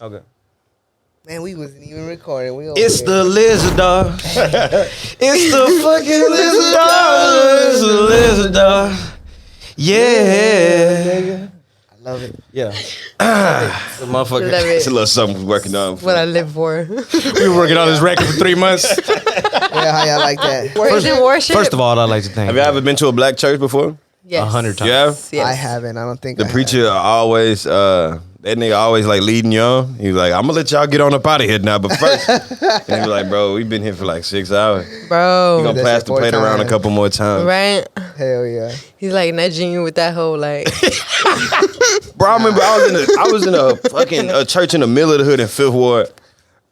Okay. Man, we wasn't even recording. It's the lizard dog. It's the fucking lizard dog. It's the lizard dog. Yeah. I love it. Yeah. The motherfucker. It's a little something we're working on. What I live for. We were working on this record for 3 months. Yeah, how y'all like that? Worship. First of all, I'd like to thank Have you ever been to a black church before? Yes. 100 times. Yeah. Yes. I haven't. I don't think The I preacher always, that nigga always like leading y'all. He was like, I'm gonna let y'all get on up out of here now, but first. And he was like, bro, we've been here for like 6 hours. Bro. We gonna pass the plate around a couple more times. Right? have. Hell yeah. He's like nudging you with that whole like. Bro, I remember I was in a fucking church in the middle of the hood in Fifth Ward.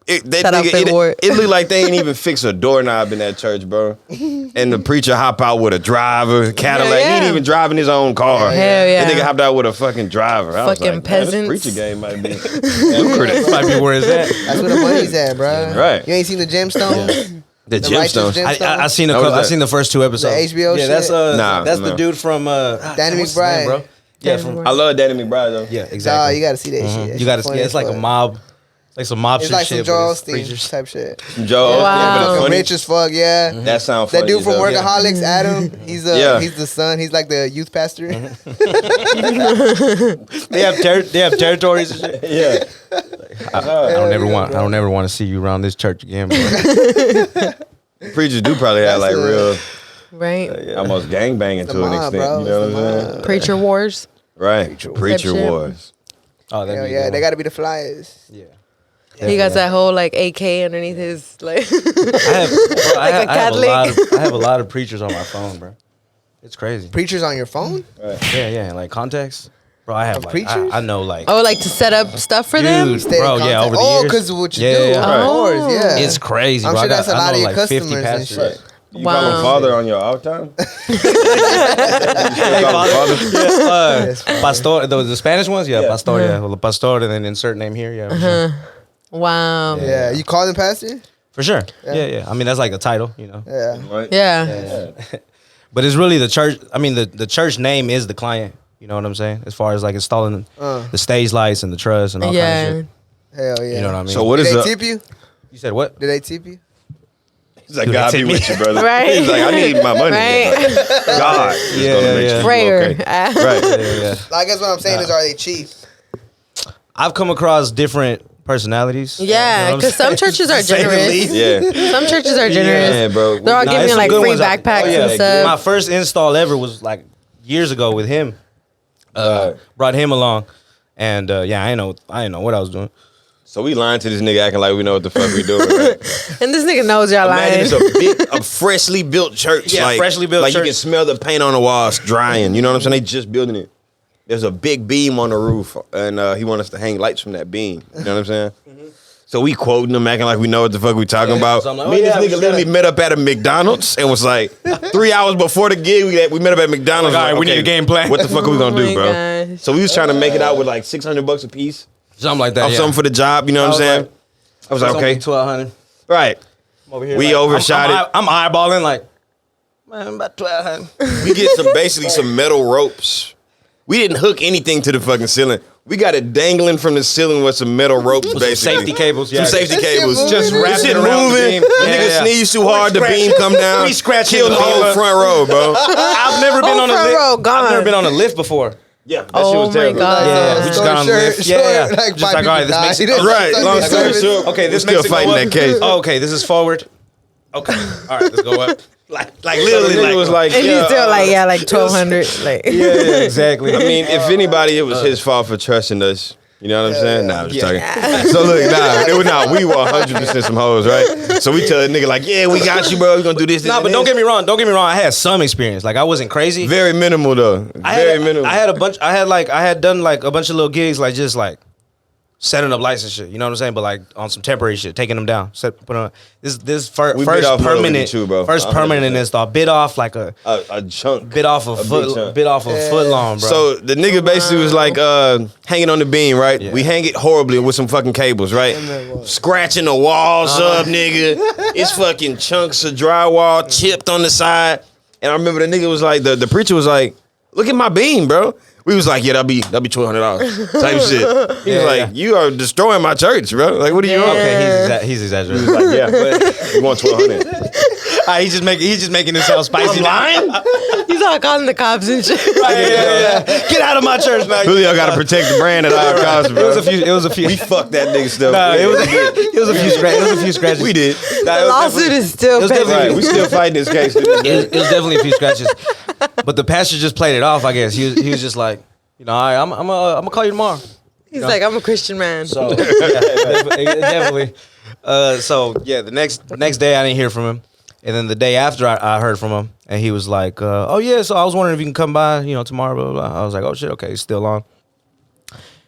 Shout out Fifth Ward. It looked like they ain't even fix a doorknob in that church, bro. And the preacher hop out with a driver, Cadillac. Yeah. He ain't even driving his own car. Hell yeah. That nigga hopped out with a fucking driver. I was Fucking like, peasants. This preacher game might be lucrative. Might be where it's at. That's where the money's at, bro. Right. You ain't seen the gemstones? The The righteous gemstones. gemstones? I seen What was I that? seen the first 2 episodes. The HBO yeah, shit? that's Nah, that's no. the dude from Danny what's his name, McBride. bro. Yeah, Danny from McBride. I love Danny McBride though. yeah, Nah, exactly. you gotta see that shit. That You gotta. shit funny Yeah, it's as like a fuck. mob. Like some mobster It's like some shit. Joel but it's Osteen preachers. type shit. Joe, Wow. but it's funny. Rich as fuck, yeah. That sound funny. That dude from as hell. Workaholics, Adam, he's the son. He's like the youth pastor. They have territories and shit. Yeah. I don't ever want to see you around this church again, bro. Preachers do probably have like real, Right? almost gangbanging The to an mob, extent. bro. You know It's what the I'm saying? mob. Preacher wars. Right. Preacher shit. wars. Oh, that'd Hell be a yeah, good they one. gotta be the flyers. Yeah. He got that whole like AK underneath his like. I a Catholic. have a lot of preachers on my phone, bro. It's crazy. Preachers on your phone? Yeah, like contacts. Bro, I have like preachers? I know like Oh, like to set up stuff for them. Dude, Stay in bro, yeah, contact. over the Oh, years. because what you Yeah, do, yeah, yeah. of course, Oh. yeah. It's crazy, I'm bro. sure that's a lot of know, your like 50 customers and pastors. shit. You call him Wow. father on your off time? Hey, father. Pastor, the Spanish ones, yeah, Yeah. Pastor, yeah, well, Pastor, and then insert name here, yeah, for sure. Wow. Yeah, you call them pastor? For sure. Yeah. I mean, that's like a title, you know. Yeah. Right? Yeah. But it's really the church. I mean, the church name is the client. You know what I'm saying? As far as like installing the stage lights and the truss and all Yeah. kinds of shit. Hell yeah. You know what I mean? So what Did is they up? tip you? You said what? Did they tip you? He's like, Dude, God they be tip me. with you, brother. Right. He's like, I need my money. Right. God is Yeah, gonna yeah, make yeah. you Prayer. okay. Right. Yeah. I guess what I'm saying is, are they cheap? I've come across different personalities. Yeah, You know what I'm because some saying? churches are To say the generous. least. Yeah. Some churches are generous. Yeah, bro. They're all Nah, giving it's you some like good free ones out there. backpacks Oh, yeah. and stuff. My first install ever was like years ago with him. Brought him along, and yeah, I didn't know what I was doing. So we lying to this nigga acting like we know what the fuck we doing, right? And this nigga knows y'all Imagine lying. it's a freshly built church. Yeah, like, freshly built like church. you can smell the paint on the walls drying. You know what I'm saying? They just building it. There's a big beam on the roof, and he want us to hang lights from that beam. You know what I'm saying? So we quoting him, acting like we know what the fuck we talking about. So I'm like, Me and oh, yeah, this nigga we literally gotta- met up at a McDonald's and was like 3 hours before the gig. We met up at McDonald's. Like, all right, we need a game plan. What the fuck are we gonna Oh do, my bro? gosh. So we was trying to make it out with like $600 a piece. Something like that. Or Yeah. something for the job. You know what I'm was saying? like- I was like, okay, 1,200. right. Over here, We like, overshot it. I'm eyeballing like, man, about 1,200. We get some metal ropes. We didn't hook anything to the fucking ceiling. We got it dangling from the ceiling with some metal ropes, basically. Safety cables. Some Yeah. safety cables. Just wrapped Shit it around the moving. beam. The Yeah, nigga yeah. sneezed too hard, the beam come down. We scratching Killed the the beam whole up. front row, bro. I've never been Oh, on a front lift. row, gone. I've never been on a lift before. Yeah, that Oh shit was my terrible. God. Yeah, we just got on the lift. Yeah. Like Just like, all right, this makes it Right, long story short. Okay, We're this still makes it go fighting up. that case. Oh, okay, this is forward. Okay, all right, let's go up. Like Literally, literally, nigga was like, And yeah, he's still like, yeah, like 1,200. Like, yeah, exactly. I mean, if anybody, it was his fault for trusting us. You know what I'm saying? Nah, I'm just talking. So look, we were 100% some hoes, right? So we tell a nigga like, yeah, we got you, bro. We gonna do this. Nah, but don't get me wrong. Don't get me wrong. I had some experience. Like I wasn't crazy. Very minimal though. Very minimal. I had done like a bunch of little gigs, like just like setting up lights and shit. You know what I'm saying? But like on some temporary shit, taking them down. Put on this first We bit off more than permanent, you too, bro. first 100%. permanent install. Bit off like a chunk. bit off a big foot, chunk. bit off a foot long, bro. So the nigga basically was like hanging on the beam, right? Yeah. We hang it horribly with some fucking cables, right? Scratching the walls up, nigga. It's fucking chunks of drywall chipped on the side. And I remember the nigga was like, the preacher was like, look at my beam, bro. We was like, yeah, that'll be $1,200 type shit. He was like, you are destroying my church, bro. Like, what are you on? Okay, he's exaggerating. He was like, yeah, but you want $1,200. He's just making it sound spicy. I'm lying? He's all calling the cops and shit. Yeah. Get out of my church now. Julio got to protect the brand at all costs, bro. It was a few. We fucked that nigga stuff. Nah, it was a few scratches. We did. The lawsuit is still pending. Right, we still fighting this case. It was definitely a few scratches. But the pastor just played it off, I guess. He was just like, I'm gonna call you tomorrow. He's like, I'm a Christian man. So definitely. The next day I didn't hear from him, and then the day after I heard from him, and he was like, "Oh yeah, so I was wondering if you can come by, tomorrow." Blah, blah, blah. I was like, "Oh shit, okay, it's still on."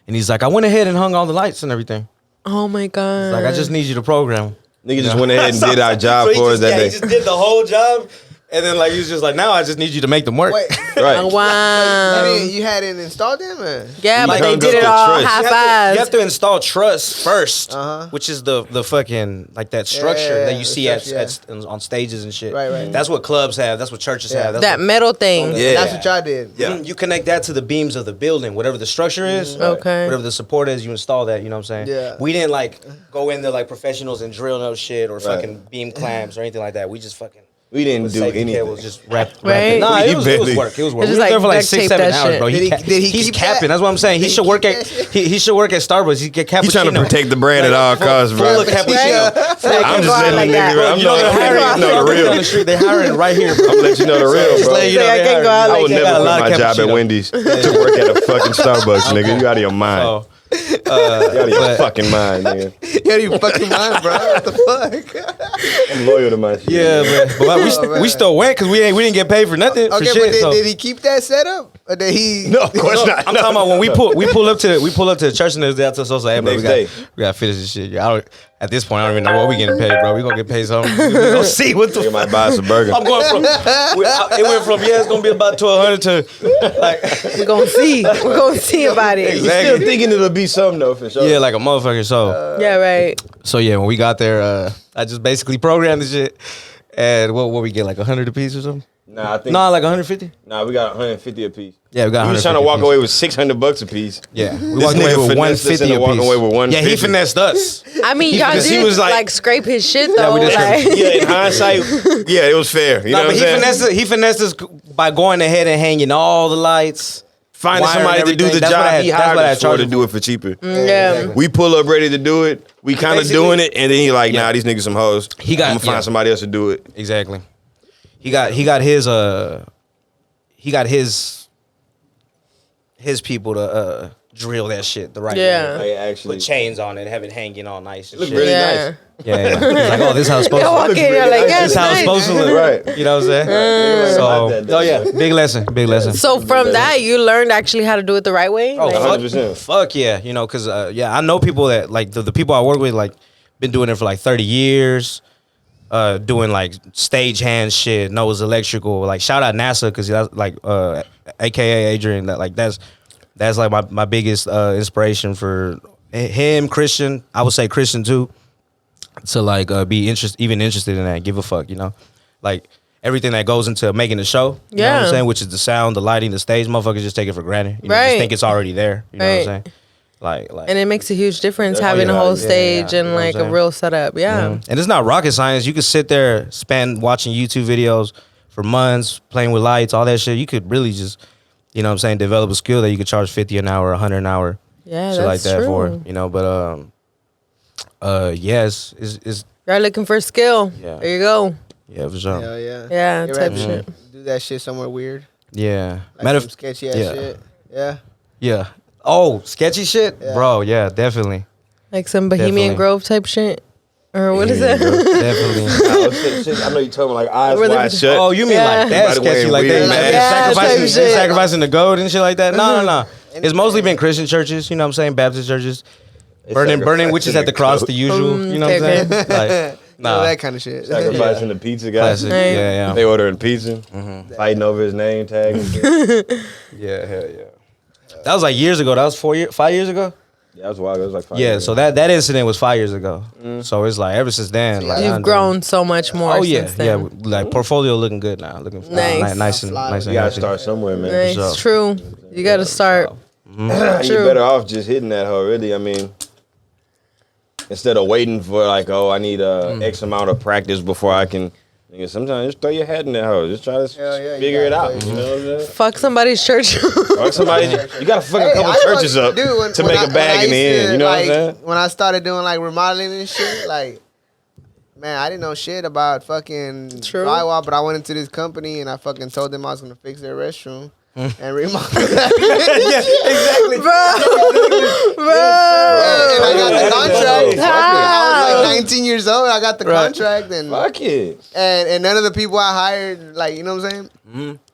And he's like, "I went ahead and hung all the lights and everything." Oh my god. He's like, "I just need you to program." Nigga just went ahead and did our job for us that day. He just did the whole job. And then he was just like, now I just need you to make them work. Wait. Right. Oh, wow. You hadn't installed them? Or? Yeah, but they hung did up it the all truss. You half-assed. have to install truss first, Uh-huh. which is the fucking that structure that you see on stages and shit. Right. That's what clubs have. That's what churches have. That's That what, metal thing. Yeah. That's what y'all did. Yeah. You connect that to the beams of the building, whatever the structure is. Okay. Whatever the support is, you install that. You know what I'm saying? Yeah. We didn't go in there like professionals and drill no shit or fucking beam clamps or anything like that. We just fucking. We didn't do Safety anything. cables just wrapped. Right? Nah, He it was barely- work. It was work. It's We just were there for like duct tape 6-7 that hours, shit. bro. Did he He's keep capping. that? That's what I'm saying. He Did should he work keep at that he should work at Starbucks. He get cappuccino. He's trying to protect the brand at all costs, bro. Full of cappuccino. I'm just letting like the that. nigga. I'm They're hiring know the real. on the street. They're hiring right here. Bro. I'm letting you know the real, Just bro. letting you know I they can't go hiring. out I would like never got a quit lot of my job at cappuccino. Wendy's to work at a fucking Starbucks, nigga. You out of your mind. So, You out of your fucking mind, nigga. You had your fucking mind, bro. What the fuck? I'm loyal to my shit. yeah, man. But we still went because we didn't get paid for nothing. Okay, for but shit, did he keep that setup? Or did he? No, of course not. I'm talking about when we pull up to the church and there's after so hey, bro, Next day. we gotta finish this shit. At this point I don't even know what we getting paid, bro. We gonna get paid something. We gonna see what the Nigga might buy us a burger. I'm going from it went from it's gonna be about 1,200 to like We're going to see. We're going to see about it. You still thinking it'll be something though, for sure. yeah, like a motherfucker. So Yeah, right. when we got there, I just basically programmed the shit. And what we get, like 100 a piece or something? Nah, I think. No, like 150. Nah, we got 150 a piece. Yeah, we got. We was trying to walk away with $600 a piece. Yeah, we This walked away nigga with finessed us 150 into a walking piece. away with 150. Yeah, he finessed us. I mean, y'all because he did was like- scrape his shit though. we did scrape like, Yeah, in hindsight, yeah, it was fair. You know No, what but I'm saying? he finessed us by going ahead and hanging all the lights. Finding wiring somebody to do everything. the That's what I job had- he that's hired what I us for charged to him do it for cheaper. yeah. We pull up ready to do it. We kind of Basically- doing it, and then he like, nah, Yeah. these niggas some hoes. He got- I'm gonna yeah. find somebody else to do it. Exactly. He got his people to drill that shit the right Yeah. way. Like, actually, Put chains on it, have it hanging all nice and look shit. really Yeah. nice. Yeah. He's like, oh, this is how it's supposed Y'all to walk look. in, you're like, yeah, This is how it's supposed to look. Right. You know what I'm saying? So, big lesson. So from that, you learned actually how to do it the right way? Oh, Like- fuck, 100%. fuck yeah. You know, because, I know people that, like, the people I work with, like, been doing it for, like, 30 years, doing, like, stage-hand shit, knows electrical. Like, shout out NASA, because that's, like, a.k.a. Adrian, that's like, my biggest inspiration for him, Christian. I would say Christian, too, to, like, be even interested in that, give a fuck, you know? Like, everything that goes into making the show, you know what I'm Yeah. saying? Which is the sound, the lighting, the stage. Motherfuckers just take it for granted. You know, Right. just think it's already there. You know what I'm Right. saying? Like, And it makes a huge difference Yeah, having a yeah, whole yeah, stage yeah. and You know what like I'm a saying? real setup. Yeah. and it's not rocket science. You could sit there, spend watching YouTube videos for months, playing with lights, all that shit. You could really just, you know what I'm saying, develop a skill that you could charge 50 an hour, 100 an hour, Yeah, shit like that's that true. for, you know, but, yes, it's You're looking for skill. Yeah. There you go. yeah, for sure. Hell yeah. Yeah, You ever type had to shit. do that shit somewhere weird? Yeah. Like Matter some sketchy ass yeah. shit. Yeah. yeah. Oh, sketchy shit? Yeah. Bro, yeah, definitely. Like some Bohemian Definitely. Grove type shit. Or what is Yeah, that? definitely. Oh, shit. I know you told me like eyes Where the- wide shut. Oh, you mean Yeah. like that Everybody sketchy, wearing like weird they masks. Yeah, sacrificing, type shit. sacrificing the goat and shit like that? No. It's mostly been Christian churches, you know what I'm saying? Baptist churches. Burning witches at the cross, the usual, you know what I'm okay, saying? Like, Nah. nah. That kind of shit. Sacrificing the pizza guy. Classic. Right. Yeah, They yeah. ordering pizza, fighting over his name tag. And shit. Yeah, hell yeah. That was like years ago. That was 5 years ago? Yeah, that was wild. It was like 5 Yeah, years so ago. that incident was 5 years ago. So it's like ever since then, like I You've done- grown so much more. Oh yeah, since then. yeah. Like portfolio looking good now. Looking Nice. nice and nice You and gotta healthy. start somewhere, man. Nice. sure. True. You got to start. You're True. better off just hitting that hoe, really. I mean, instead of waiting for like, oh, I need X amount of practice before I can. Nigga, sometimes just throw your head in that hoe. Just try to you figure it gotta out. throw You know what I'm saying? Fuck somebody's church. Fuck somebody. You gotta fuck a couple churches up to make a bag in the end. You know what I'm saying? When I started doing like remodeling and shit, like, man, I didn't know shit about fucking True. drywall, but I went into this company and I fucking told them I was gonna fix their restroom and remodel. exactly. And I got the contract. I was like 19 years old. I got the Right. contract and Fuck it. and none of the people I hired, like, you know what I'm saying?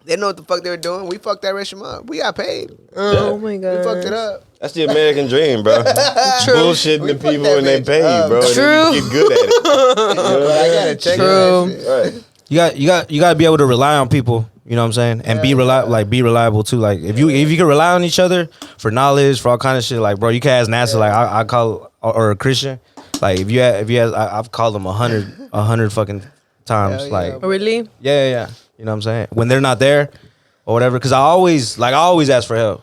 They didn't know what the fuck they were doing. We fucked that restroom up. We got paid. Oh my We god. fucked it up. That's the American dream, bro. Bullshitting We the fucked people that when they bitch pay you, up. bro. And then True. you get good at it. You know what I I'm gotta check True. that shit. Right. You got to be able to rely on people. You know what I'm saying? And be reliable too. Like if you can rely on each other for knowledge, for all kind of shit. Like bro, you can ask NASA. Like I call or a Christian. Like if you ask, I've called them 100 fucking times. Hell yeah, Like bro. Really? yeah. You know what I'm saying? When they're not there or whatever. Because I always ask for help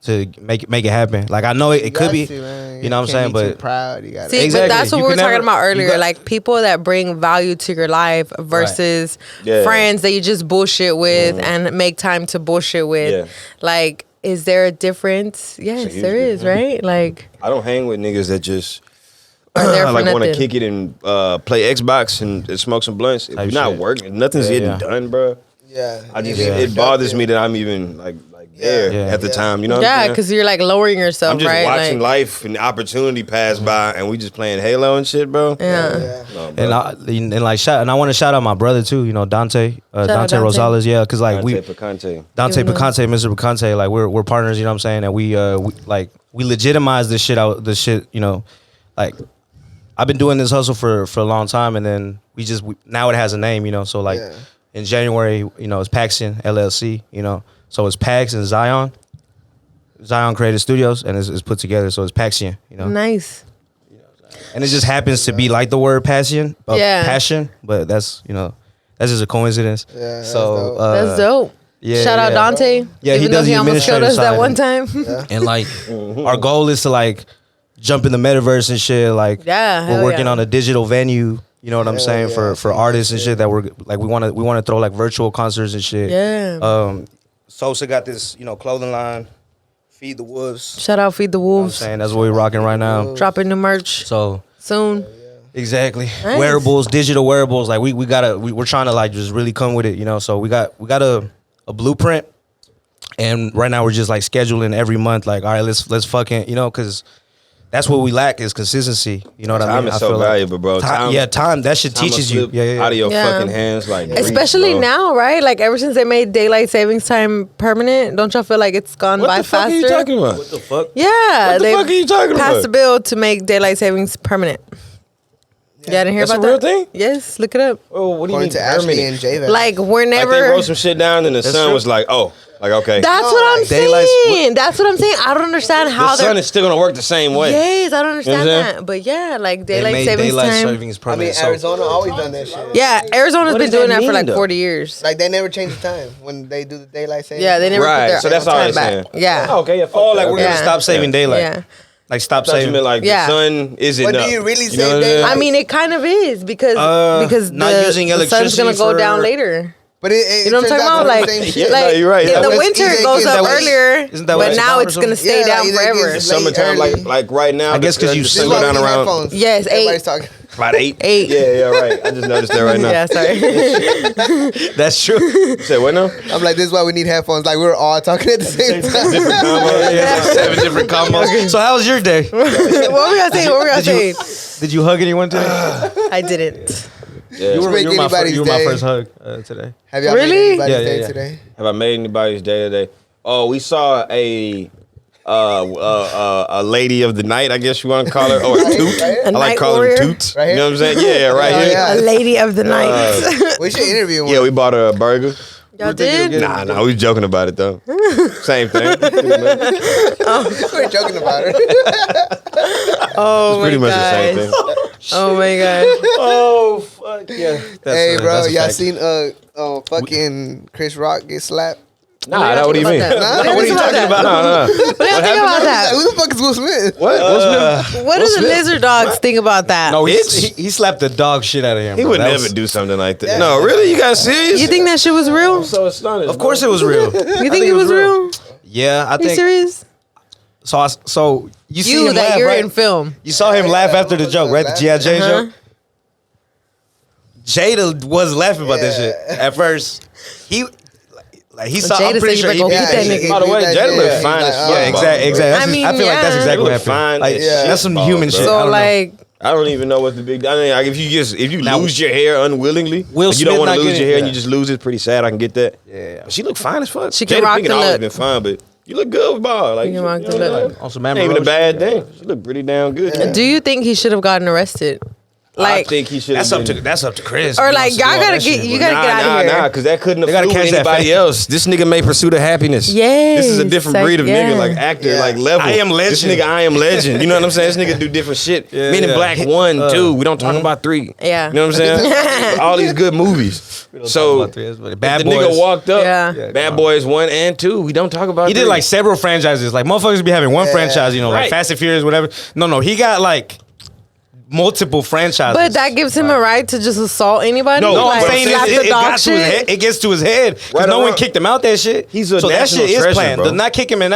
to make it happen. Like I know it could be. You know what I'm saying? But But proud. You got See, Exactly. but that's what You we were can talking never- about you earlier. got- Like people that bring value to your life versus Yeah. friends that you just bullshit with and make time to bullshit with. Yeah. Like, is there a difference? Yes, huge there is, right? Like, I don't hang with niggas that just are there for like want to nothing. kick it and play Xbox and smoke some blunts. If Type you're not shit. working, nothing's getting Yeah. done, bro. Yeah. I just Yeah. it bothers me that I'm even like there Yeah. at the time. You know what Yeah, I'm saying? because you're like lowering yourself, I'm just right? watching Like, life and opportunity pass by, and we just playing Halo and shit, bro. yeah. No, bro. and I want to shout out my brother too. You know Dante, out Dante Dante. Rosales. Yeah, because like Dante we Picante. Dante Even though- Picante, Mr. Picante, like we're partners, you know what I'm saying? And we legitimize this shit out, you know, like I've been doing this hustle for a long time, and then now it has a name, you know. So like in January, you know, it's Paxx LLC, you know. So it's Paxx and Zion Creative Studios, and it's put together, so it's Paxian, you know. Nice. And it just happens to be like the word passion, passion, but that's just a coincidence. Yeah, that's so dope. That's dope. yeah, Shout out yeah. Dante. Yeah, he even though does he the almost killed us that one time. And like our goal is to like jump in the metaverse and shit. Like Yeah, we're hell working yeah. on a digital venue. You know what I'm Hell saying yeah, for artists and shit that we're like we want to throw like virtual concerts and shit. Yeah. Sosa got this clothing line, Feed the Wolves. Shout out Feed the You know what I'm Wolves. saying that's what we're rocking right now. Dropping new merch So soon. exactly Nice. wearables, digital wearables. Like we're trying to like just really come with it. You know, so we got a blueprint. And right now we're just like scheduling every month. Like, all right, let's fucking, you know, because that's what we lack is consistency. You know what I Time mean? is I so feel like valuable, bro. time. That shit Time teaches will you. slip Yeah. out of your Yeah. fucking hands, like breeze, Especially bro. now, right? Like ever since they made daylight savings time permanent, don't y'all feel like it's gone What by the fuck faster? are you talking about? What the fuck? Yeah, What the they fuck are you talking passed about? a bill to make daylight savings permanent. Yeah, I didn't hear That's about a real that. thing? Yes, look it up. Oh, what do you According mean to Ashley permanent? and J. Like we're Like never. they wrote some shit down and the That's sun true. was like, oh, like okay. That's No, what I'm like daylight- saying. That's what I'm saying. I don't understand the how sun they're. is still gonna work the same way. Yes, I don't understand You know what I'm that. But yeah, like They daylight made savings daylight time. savings I mean, permanent. So Arizona always done that shit. Yeah, Arizona's What been does doing that that for mean, like though? 40 years. Like they never change the time when they do the daylight savings. Yeah, they never put Right, their so that's all time they're back. saying. Yeah. Oh, okay, yeah. oh, like we're Yeah. gonna stop saving daylight. Yeah. Like stop I thought you saving. meant like Yeah. the sun isn't But do up. you really know save what I'm daylight? saying? I mean, it kind of is because not the, using the sun's electricity gonna go for- down later. But it You know what I'm turns talking out about? to Like, be the same Yeah, shit. no, like you're right. in Yeah, the West winter East it goes gets up late. earlier, Isn't that what but it's now down or it's gonna something? stay Yeah, down like, it forever. gets Summertime, early. like right now. I guess 'cause you This sit is go why down we need around headphones. Yes, Everybody's 8. talking. about 8. 8. Yeah, right. I just noticed that right now. Yeah, sorry. That's true. You said what now? I'm like, this is why we need headphones. Like we're all talking at the same time. Different combo. Yeah, 7 different combos. So how was your day? What were we gonna say? What were we gonna say? Did you hug anyone today? I didn't. Yeah. Make anybody's you were my day. first hug today. Have y'all Really? made anybody's Yeah, yeah, day yeah. today? Have I made anybody's day today? Oh, we saw a lady of the night, I guess you want to call her, or a toot. Right here? A I like night calling warrior? them toots. Right You know what I'm saying? Yeah, right Oh, here. yeah. A lady of the night. We should interview one. Yeah, we bought her a burger. Y'all did? Nah, we was joking about it though. Same thing. We're joking about it. Oh Pretty my much the same god. thing. Oh my god. Oh fuck yeah. Hey, bro, that's a y'all fact. seen fucking Chris Rock get slapped? Nah, what do you mean? Nah, What are you talking about? Nah. What do you think about that? Who the fuck is Will Smith? What? What do the lizard dogs think about that? No, Bitch. he slapped the dog shit out of him. He bro. would That never was- do something like that. No, really? You guys serious? You think that shit was real? so astonished. Of course it was real. You think it was real? Yeah, I Are you think. serious? So you see You him that laugh, you're right? in film. You saw him laugh after the joke, right? The G.I. Jane Uh-huh. joke. Jada was laughing about that shit at first. He saw. Jada I'm pretty said sure you better go he. beat that nigga. By the way, Jada look fine as fuck. Yeah, exactly. I mean, I feel like that's yeah. exactly what Look happened. fine Like, as shit, that's some bro. human shit. I So don't know. like, I don't even know what the big. I mean, like, if you Now- lose your hair unwillingly, Will like, you don't Smith want to not lose getting- your hair and yeah. you just lose it. Pretty sad. I can get that. Yeah. But she look fine as fuck. She can Jada rock Pinkett the always look. been fine, but you look good with ball. Like You can rock the know what I'm look. saying? On some Ain't even a Amber bad Rose thing. She look pretty damn good. do you think he should have gotten arrested? I Like, think he should. That's up to Chris. or He like, wants to do y'all all gotta that get, shit, you bro. gotta get out of here. because that couldn't have They gotta flew with catch that anybody fake. else. This nigga may pursuit of happiness. Yes, This is a different like, breed of yeah. nigga, like actor, Yeah. like level. I Am This Legend. nigga, I am legend. You know what I'm saying? This nigga do different shit. Yeah, Men in yeah. Black 1, 2. We don't talk about 3. Yeah. You know what I'm saying? All these good movies. So about 3, but Bad the Boys. nigga walked up. Yeah. Bad Boys 1 and 2. We don't talk about. He did 3. like several franchises. Like motherfuckers be having one franchise, you know, like Right. Fast and Furious, whatever. No, he got like multiple franchises. But that gives him a right to just assault anybody. No, like, I'm saying slap the it dog got to his shit? head. It gets to his head because Right no one around- kicked him out that shit. He's a so that national shit is treasure, planned. bro. The not kicking him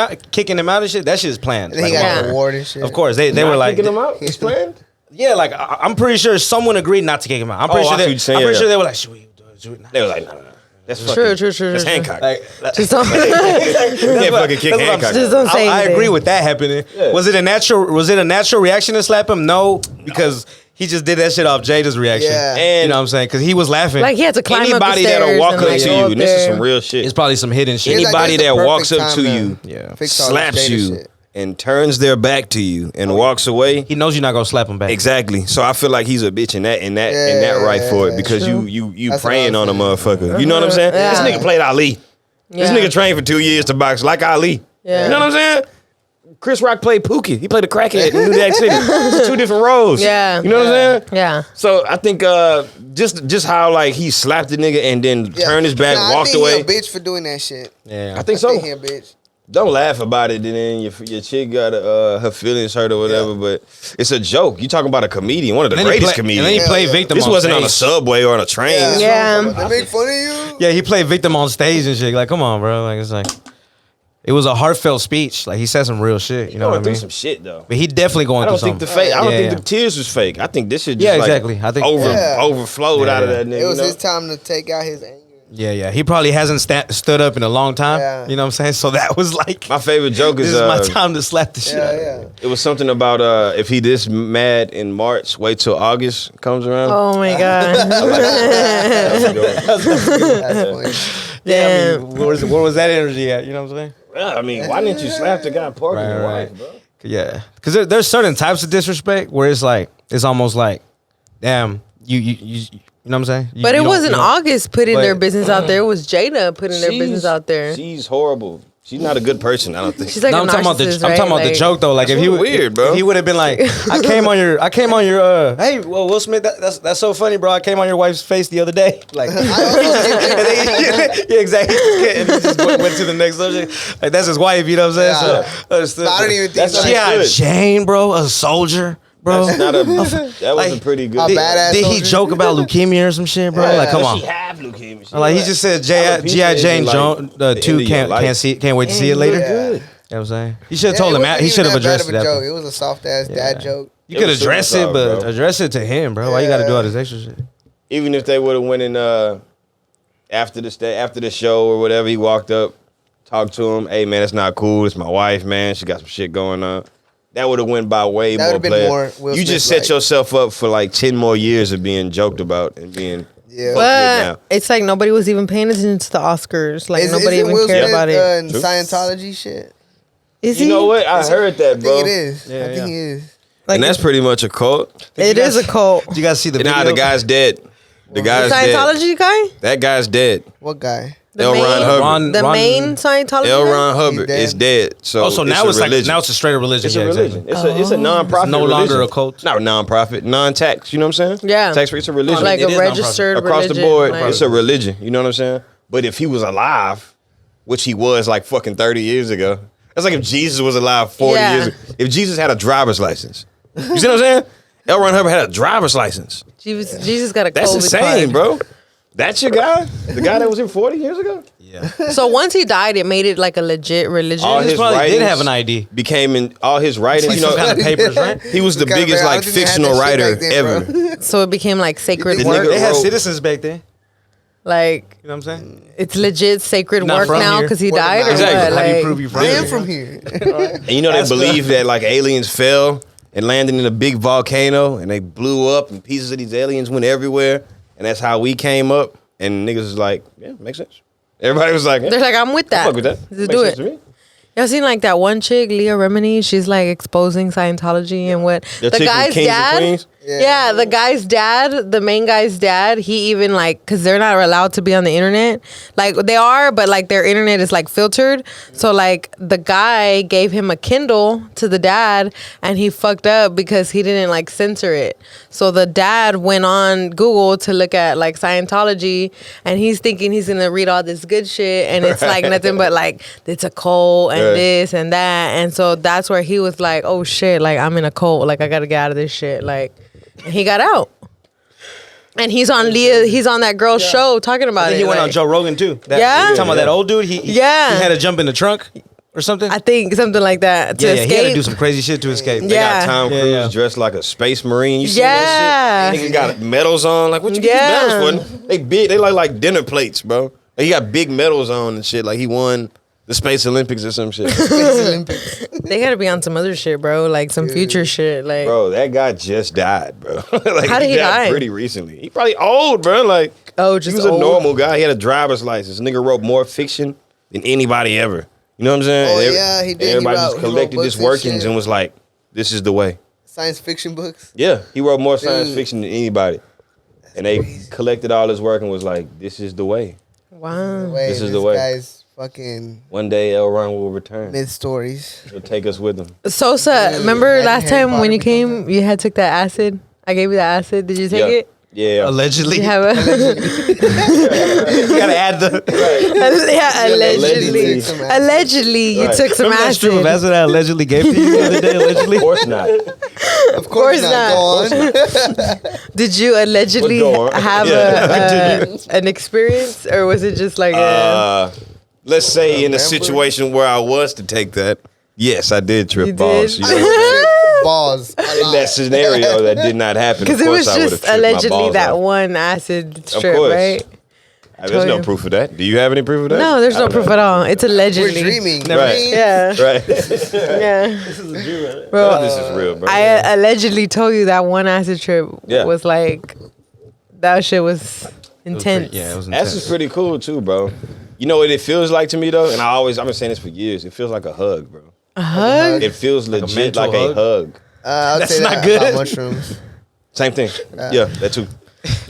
out and shit. That shit is planned. And he Like, got Yeah. an award and shit. of course, they Not were like, kicking him out. He's planned. yeah, like I'm pretty sure someone agreed not to kick him out. I'm pretty Oh, I sure. see what you're saying, I'm pretty yeah. sure they were like, should we do it? They were like, no. That's True, fucking. true. That's Hancock. Like, Just don't, You can't fucking kick that's what I'm Hancock. just don't say I anything. agree with that happening. Yeah. Was it a natural reaction to slap him? No, because he just did that shit off Jada's reaction. Yeah. And you know what I'm saying? Because he was laughing. Like he had to climb Anybody up the that'll stairs walk and, up like, to go you, up and this is there. some real shit. it's probably some hidden shit. It's like, Anybody this is that the walks perfect up time to you, Yeah. fix all this slaps Jada you, shit. and turns their back to you and walks away. He knows you're not gonna slap him back. Exactly. So I feel like he's a bitch in that Yeah, right for it yeah, because true. you That's what praying I on a was motherfucker. You know what I'm saying? Yeah. This nigga played Ali. This Yeah. nigga trained for 2 years to box like Ali. Yeah. You know what I'm saying? Chris Rock played Pookie. He played a crackhead in New Jack City. It's 2 different roles. Yeah. You know what I'm saying? Yeah. So I think just how like he slapped the nigga and then turned his back, Nah, walked I think away. He a bitch for doing that shit. Yeah. I think I so. think he a bitch. Don't laugh about it, and then your chick got her feelings hurt or whatever. But it's a joke. You talking about a comedian, one of the And then he greatest play- comedians. And then he played Yeah. victim. This on wasn't on a stage. subway or on a train. Yeah. Yeah. They make fun of you. Yeah, he played victim on stage and shit. Like, come on, bro. Like, it's like it was a heartfelt speech. Like, he said some real shit. You know Going what I through mean? some shit though. But he definitely going I don't through think the something. fake. I don't Yeah, think yeah. the tears was fake. I think this shit just Yeah, like exactly. I think- overflowed Yeah, out of yeah. that nigga. It was you know? his time to take out his anger. Yeah. He probably hasn't stood up in a long time. Yeah. You know what I'm saying? So that was like, My favorite joke this is is my time to slap the shit out of Yeah, him. yeah. it was something about if he this mad in March, wait till August comes around. Oh my god. That's funny. Yeah, I mean, where was that energy at? You know what I'm saying? Yeah, I mean, why didn't you slap the guy parking Right, your right. wife, bro? Yeah, because there's certain types of disrespect where it's like it's almost like, damn, you know what I'm saying? But it you don't- wasn't you don't- August putting but- their business out there. It was Jada putting their business out there. She's horrible. She's not a good person. I don't think. She's like No, a I'm talking about the narcissist, I'm talking right? about the joke though. Like if That's he would weird, bro. if he would have been like, I came on your hey, well, Will Smith, that's so funny, bro. I came on your wife's face the other day. Like, and then yeah, exactly. And he just went to the next subject. Like that's his wife. You know what I'm saying? Yeah. So, understood. I don't even think That's so. She had good. Jane, bro, a soldier, bro. That's not a. That was a Like, pretty good. a Did, badass did he soldier. joke about leukemia or some shit, bro? Like, come on. She have leukemia. Like he just said, G.I. Jane Jones 2 can't wait to see it later. Yeah. You know what I'm saying? You should have Yeah, told it him. wasn't He even should have that bad addressed of it. a joke. After. It was a soft ass dad joke. You It could was address super it, soft, but bro. address it to him, bro. Why you got to do all this extra shit? Even if they would have went in after the show or whatever, he walked up, talked to him. Hey man, it's not cool. It's my wife, man. She got some shit going on. That would have went by way That more. would've been player. more Will You Smith just set like. yourself up for like 10 more years of being joked about and being. Yeah. fucked with now. But it's like nobody was even paying attention to the Oscars. Like nobody isn't even Will cared Smith, about it. in True. Scientology shit? Is You he? know what? I heard that, I bro. think it is. Yeah, I think yeah. he is. Like, And that's pretty much a cult. it is a cult. Did you guys see the Nah, video? the guy's dead. The The guy's dead. Scientology guy? That guy's dead. What guy? L. Ron Hubbard. The main Scientology. L. guy? Ron Hubbard dead. is dead. So Oh, so now it's like now it's a straight religion. It's yeah, a religion. Exactly. It's a non-profit. no religion. longer a cult. It's not a non-profit, non-tax. You know what I'm saying? Yeah. Tax-free. It's a religion. Like It a is registered across religion. the board. like- It's a religion. You know what I'm saying? But if he was alive, which he was like fucking 30 years ago, that's like if Jesus was alive 40 Yeah. years ago. If Jesus had a driver's license, you see what I'm saying? L. Ron Hubbard had a driver's license. Jesus got a That's COVID insane, card. bro. That's your guy? The guy that was here 40 years ago? Yeah. So once he died, it made it like a legit religion. All He his probably did writings have an ID. Became in all his writings. You Some know, kind of papers, right? he was the Kinda biggest bad. I like don't think they had fictional that shit writer back then, ever. bro. So it became like sacred The work. nigga They had wrote- citizens back then. Like You know what I'm saying? it's legit sacred Not work from now here. because he Word of died or mouth. Exactly. what? How do you Like, prove you from I here? am from here. And you know they That's believe that like aliens fell and landed in a big volcano and they blew up and pieces of these aliens went everywhere and that's how we came up. And niggas was like, yeah, makes sense. Everybody was like, yeah, they're like, I'm with that. fuck with that. Let's Makes do sense it. to me. Y'all seen like that one chick, Leah Remini? She's like exposing Scientology and what The the chick from guy's Kings and dad. Queens? Yeah, the guy's dad, the main guy's dad. He even like, cause they're not allowed to be on the internet. Like they are, but like their internet is like filtered. So like the guy gave him a Kindle to the dad, and he fucked up because he didn't like censor it. So the dad went on Google to look at like Scientology, and he's thinking he's gonna read all this good shit, and it's like nothing but like it's a cult and Right. this and that. And so that's where he was like, oh shit, like I'm in a cult, like I gotta get out of this shit, like. And he got out. And he's on that girl's show talking about I think it. he went on like- Joe Rogan too. Yeah? You talking about that old dude? He Yeah. He had to jump in the trunk or something. I think something like that to yeah, he had to escape. do some crazy shit to escape. They Yeah. got Tom Yeah, Cruise yeah. dressed like a space marine. You see Yeah. that shit? Nigga got medals on. Like, what you get Yeah. these medals for? They big. They like dinner plates, bro. Like, he got big medals on and shit. Like he won the Space Olympics or some shit. Space Olympics. They gotta be on some other shit, bro. Like some future shit. Like Bro, that guy just died, bro. Like, How did he died die? pretty recently. He probably old, bro. Like, Oh, just he was a old? normal guy. He had a driver's license. Nigga wrote more fiction than anybody ever. You know what I'm saying? Oh, And yeah, he did. He Everybody wrote- just he wrote collected books his and workings shit. and was like, "This is the way." Science fiction books. Yeah, he wrote more science Dude. fiction than anybody. And they collected all his work and was like, "This is the way. wow. Wait, This is the way. Guy's fucking One day L. Ron will return. mid stories. He'll take us with him." Sosa, remember Imagine last Harry time when Potter you become came, you had took that acid? I gave you that acid. Did you take Yeah. it? Yeah. Allegedly, You have a you gotta add the. yeah, allegedly. took some acid. Allegedly, you Right. took some Remember that strip of acid. acid I allegedly gave to you the other day? Allegedly. Of course not. Of course not. Go on. Did you allegedly But go on. have Yeah. an experience, or was it just like a? Let's say in a Remember? situation where I was to take that, yes, I did trip You balls. did? You know? Balls. In that scenario, that did not happen. Because Of it course was I would've just tripped my allegedly balls that out. one acid strip, course. right? There's no you. proof of that. Do you have any proof of that? No, there's I no don't proof know. at all. It's We're allegedly. dreaming. Right. Yeah, Right. yeah. Bro, this is real, bro. I allegedly told you that one acid trip Yeah. was like, that shit was intense. Yeah, it was That's intense. just pretty cool too, bro. You know what it feels like to me though, and I've been saying this for years. It feels like a hug, bro. A hug? It feels legit mental like a hug? hug. I'll That's say not that good. about mushrooms. Same thing. Yeah, that too. You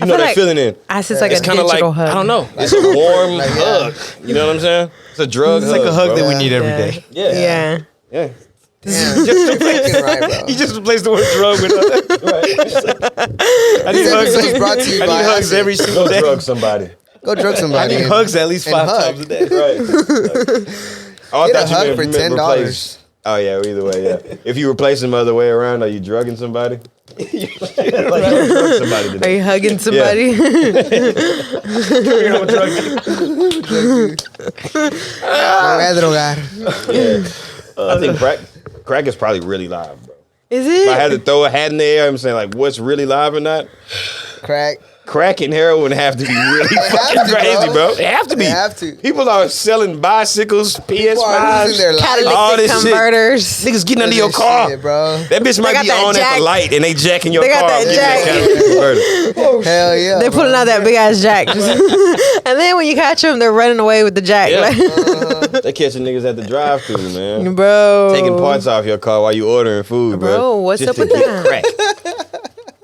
I know feel that like feeling in. Acid's like It's a kind of like digital hug. I don't know. It's a warm Like, yeah. hug. You know what I'm saying? It's a drug. It's like a hug bro. that we need every Yeah. day. Yeah. Yeah. Yeah. Damn, you're fucking right, bro. You just replaced the word drug with I need This hugs. episode is brought to you I by need hugs acid. every single Go day. drug somebody. Go drug I somebody. need and- hugs at least and 5 hug. times a day. Right. Oh, I Get a thought you hug meant for replace- $10. Oh yeah, either way, yeah. If you replace them other way around, are you drugging somebody? Like you drug somebody Are today. you hugging somebody? You know what drug is? Me voy a drogar. I think crack is probably really live, bro. Is If I had it? to throw a hat in the air, I'm saying like, what's really live or not? Crack. Crack and heroin have to be really fucking have to, crazy, bro. bro. They have to be. They have to. People are selling bicycles, People are losing their PS5s. lives. all Catalytic this shit. converters. Niggas getting under your This car. shit, bro. That bitch might got be that on at jack. the light and they jacking your They got car. that Give me jack. catalytic converter. Hell yeah. They're pulling out that big ass jack. And then when you catch them, they're running away with the jack. Yeah. Like, They catching niggas at the drive-thru, man. bro. Taking parts off your car while you ordering food, bro. Bro, what's Just up to with get that? Crack.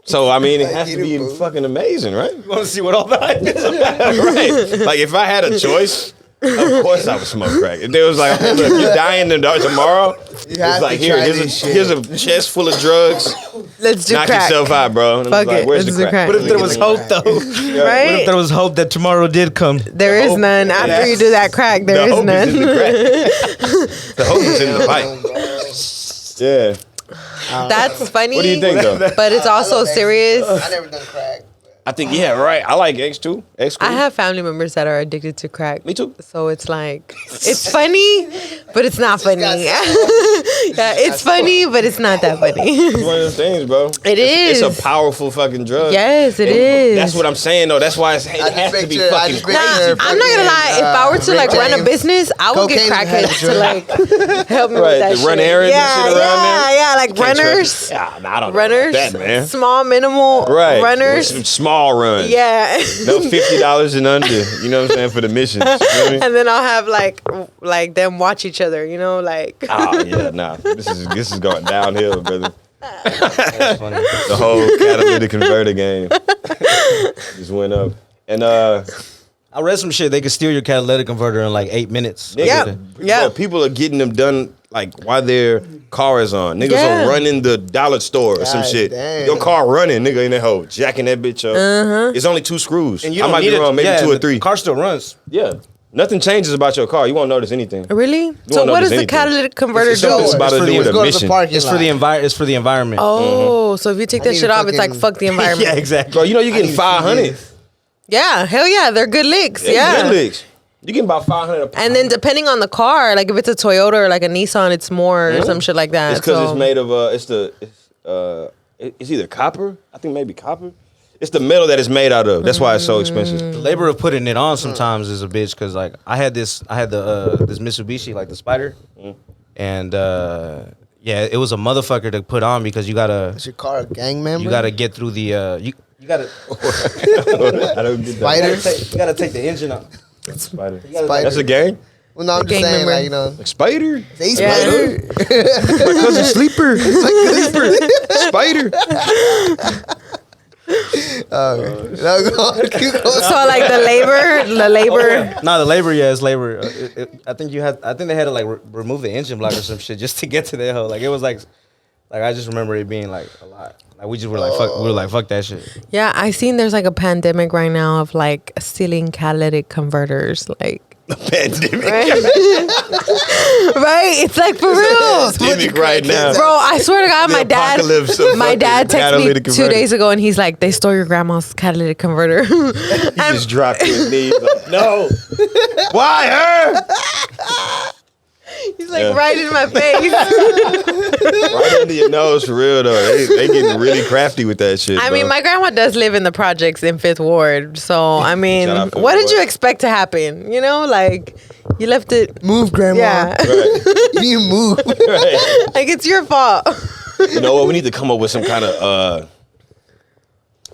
So I mean, it Like has to be eating food. fucking amazing, right? You want to see what all the hype is about? Right. Like if I had a choice, of course I would smoke crack. If there was like, hey, look, you're dying tomorrow. You have It's like to try this shit. here's a chest full of drugs. Let's do Knock crack. yourself out, bro. And I'm Fuck like, it, where's let's the do crack? crack. What if there was hope though? What Right? if there was hope that tomorrow did come? There is none. After you do that crack, there The is hope is in none. the crack. The hope is in the pipe. Yeah. That's funny. What do you think though? But it's also serious. I never done crack. I think right. I like X too. X cool. I have family members that are addicted to crack. Me too. So it's like, it's funny, but it's not funny. got Yeah, it's funny, but it's not that funny. It's one of those things, bro. It's It's a powerful fucking drug. Yes, it And is. That's what I'm saying though. That's why it has to be fucking just crazy. picture I'm not gonna lie. If I were to like run a James. business, I would get Cocaine crackheads to has like help me Right, with that to shit. run errands and yeah, shit around there? yeah, like Can't trust runners, it. Yeah, nah, I don't know runners, about that, man. small, minimal Right. runners. Some small runs. Yeah. No $50 and under. You know what I'm saying? For the missions. You know what I mean? And then I'll have like them watch each other, you know, like Oh yeah, nah. This is going downhill, brother. That's funny. The whole catalytic converter game just went up. And I read some shit. They could steal your catalytic converter in like 8 minutes. Yeah. bro, people are getting them done like while their car is on. Niggas Yeah. are running the dollar store or some God shit. damn. Your car running, nigga in that hole, jacking that bitch up. It's only 2 screws. And you I don't might need be it. wrong, maybe Yeah, 2 or the 3. car still runs. Yeah. Nothing changes about your car. You won't notice anything. really. won't So what notice does the anything. catalytic converter It's do? something about It's to for do the- with it's a Go to the mission. parking It's for the It's for the environment. Oh, so if you take I that need shit a off, it's like fucking- fuck the environment. Yeah, exactly. Bro, you know you're getting 500. Yeah, hell yeah, they're good licks. They're Yeah. good licks. You getting about 500 a pop. And then depending on the car, like if it's a Toyota or like a Nissan, it's more or some shit like that. It's because So- it's made of it's either copper. I think maybe copper. It's the metal that it's made out of. That's why it's so expensive. The labor of putting it on sometimes is a bitch because like I had the this Mitsubishi like the Spider, and yeah, it was a motherfucker to put on because you gotta Is your car a gang member? you gotta get through the you gotta I don't get that. Spider? you gotta take the engine out. Spider. Spider. That's a gang. Well, no, I'm just Gang saying, member. like, you know, Like Spider. say Yeah. Spider. My cousin Sleeper. Spider. No, go on, keep going. So like the labor. No, the labor, yeah, it's labor. I think they had to like remove the engine block or some shit just to get to that hole. Like it was like I just remember it being like a lot. Like we just were like fuck that shit. Yeah, I seen there's like a pandemic right now of like stealing catalytic converters, like. Pandemic. Right? Right? It's like for real. Pandemic right now. Bro, I swear to God, The apocalypse of my dad fucking texted me catalytic 2 converter. days ago and he's like, they stole your grandma's catalytic converter. He just dropped to his knees. Like, no. Why her? He's like Yeah. right in my face. Right under your nose, for real though. They getting really crafty with that shit. I bro. mean, my grandma does live in the projects in Fifth Ward. So, I mean, Shout out Fifth what did you Ward. expect to happen? You know, like, you left it. Move, grandma. Yeah. Right. You move. Right. Like, it's your fault. You know what? We need to come up with some kind of oh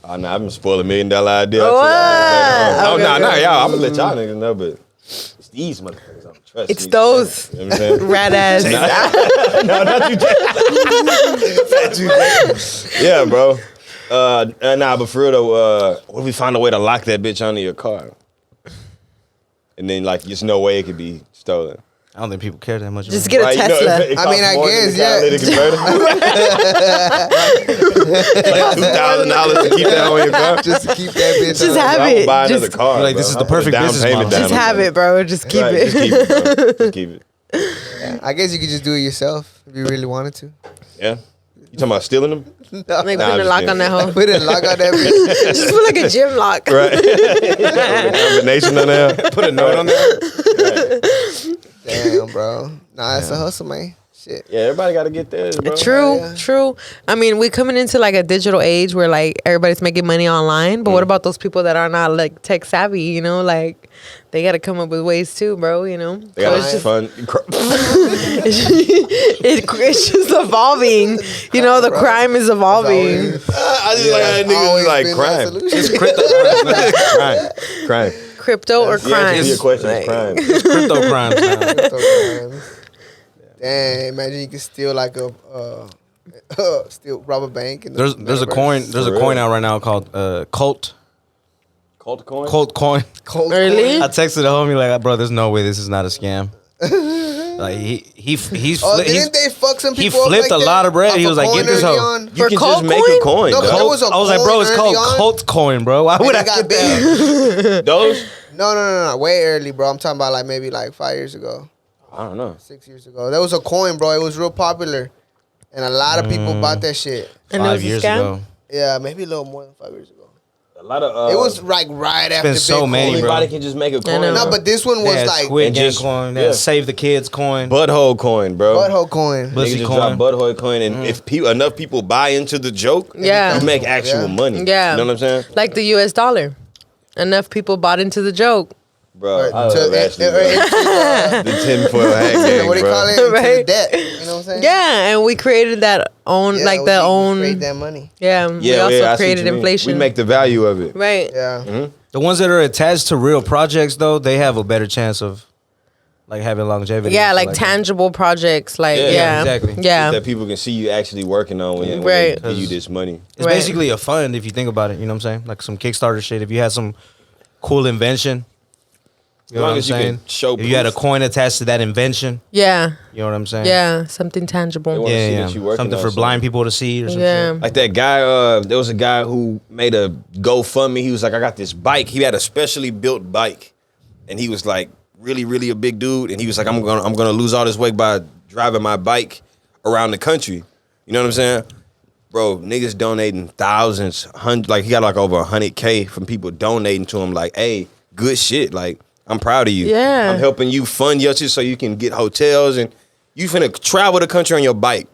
nah, I'm gonna spoil $1 million idea. What? Oh Okay, nah, okay. y'all. I'm gonna let y'all niggas know, but it's these motherfuckers I don't trust. It's these those. You know what I'm saying? Rat ass. No, not you, Jay. Not you, Jay. Yeah, bro. Nah, but for real though, what if we find a way to lock that bitch onto your car? And then like there's no way it could be stolen. I don't think people care that much. Just about get a Right, you know, Tesla. it I mean, costs I more than guess, the yeah. catalytic converter. Like $2,000 to keep that on your car. Just to keep that bitch Just on. have I it. would buy Just- another car. Like, this bro. is the I'll put a perfect down business payment model. down Just on have that. it, bro. Just keep Right, it. Just keep it, bro. Just keep it. I guess you could just do it yourself if you really wanted to. Yeah. You talking about stealing them? Like Nah, putting I'm a just lock kidding. on that hole. Put a lock on that bitch. Just put like a gym lock. Right. Combination on there. Put a note on there. Damn, bro. Nah, it's a hustle, man. Shit. Yeah, everybody got to get theirs, bro. True, Yeah. true. I mean, we coming into like a digital age where like everybody's making money online. But what about those people that are not like tech savvy? You know, like they got to come up with ways too, bro. You know, They got it's just fun. it's just evolving. You know, the crime is evolving. I just like how niggas Always is like been that crime. solution. It's crypto. Crime. Crypto or The answer crime? to your question is Like, crime. It's crypto crimes now. Damn, imagine you could steal like Still rob a bank. In There's a metaverse. coin. There's a For coin real? out right now called Cult Cult coin. coin. Cold Really? coin. I texted the homie like, bro, there's no way this is not a scam. Like he's Oh, he's didn't they fuck some he people? up flipped like a that? lot of bread. Off He a was like, coin get this early hoe. on? You For can cold just make a coin? coin. No, 'cause dog. there was a I was like, bro, it's coin called early on. Cult coin, bro. Why would And I it got get that? big. Those? No. Way early, bro. I'm talking about like maybe like 5 years ago, I don't know. 6 years ago. There was a coin, bro. It was real popular, and a lot of people bought that shit. And it 5 was a years scam? ago. Yeah, maybe a little more than 5 years ago. A lot of It was like right after been so Bitcoin. many, bro. anybody can just make a coin. know. No, but this one They was had like Squid And Game just- coin. They yeah. had Save the Kids coin. Butthole coin, bro. butthole coin. But- Niggas Pussy just coin. drop butthole coin, and if enough people buy into the joke, Yeah. you make actual Yeah. money. Yeah. You know what I'm saying, Like the US dollar. Enough people bought into the joke. bro? Or I love to- Ashley, or bro. into, The tinfoil hat gang, what do you bro. call it? Into the Right. debt. You know what I'm saying? Yeah, and we created that own, Yeah, like we the can own. create that money. Yeah, we Yeah, also I see what created you mean. inflation. We make the value of it. right. Yeah. The ones that are attached to real projects, though, they have a better chance of like having longevity. Yeah, and like shit tangible projects. Like, Yeah, yeah. exactly. Yeah. That people can see you actually working on when they Right. give you this money. It's Right. basically a fund if you think about it. You know what I'm saying? Like some Kickstarter shit. If you had some cool invention, you know As long what I'm as you saying? can show If you had a proof. coin attached to that invention, Yeah. you know what I'm saying? Yeah. Something tangible. They wanna Yeah, see yeah. that you working Something on for something. blind people to see or something. Yeah. Like that guy, there was a guy who made a GoFundMe. He was like, I got this bike. He had a specially built bike. And he was like really, really a big dude. And he was like, I'm gonna lose all this weight by driving my bike around the country. You know what I'm saying? Bro, niggas donating thousands, like he got like over 100K from people donating to him. Like, hey, good shit. Like, I'm proud of you. Yeah. I'm helping you fund your shit so you can get hotels and you finna travel the country on your bike.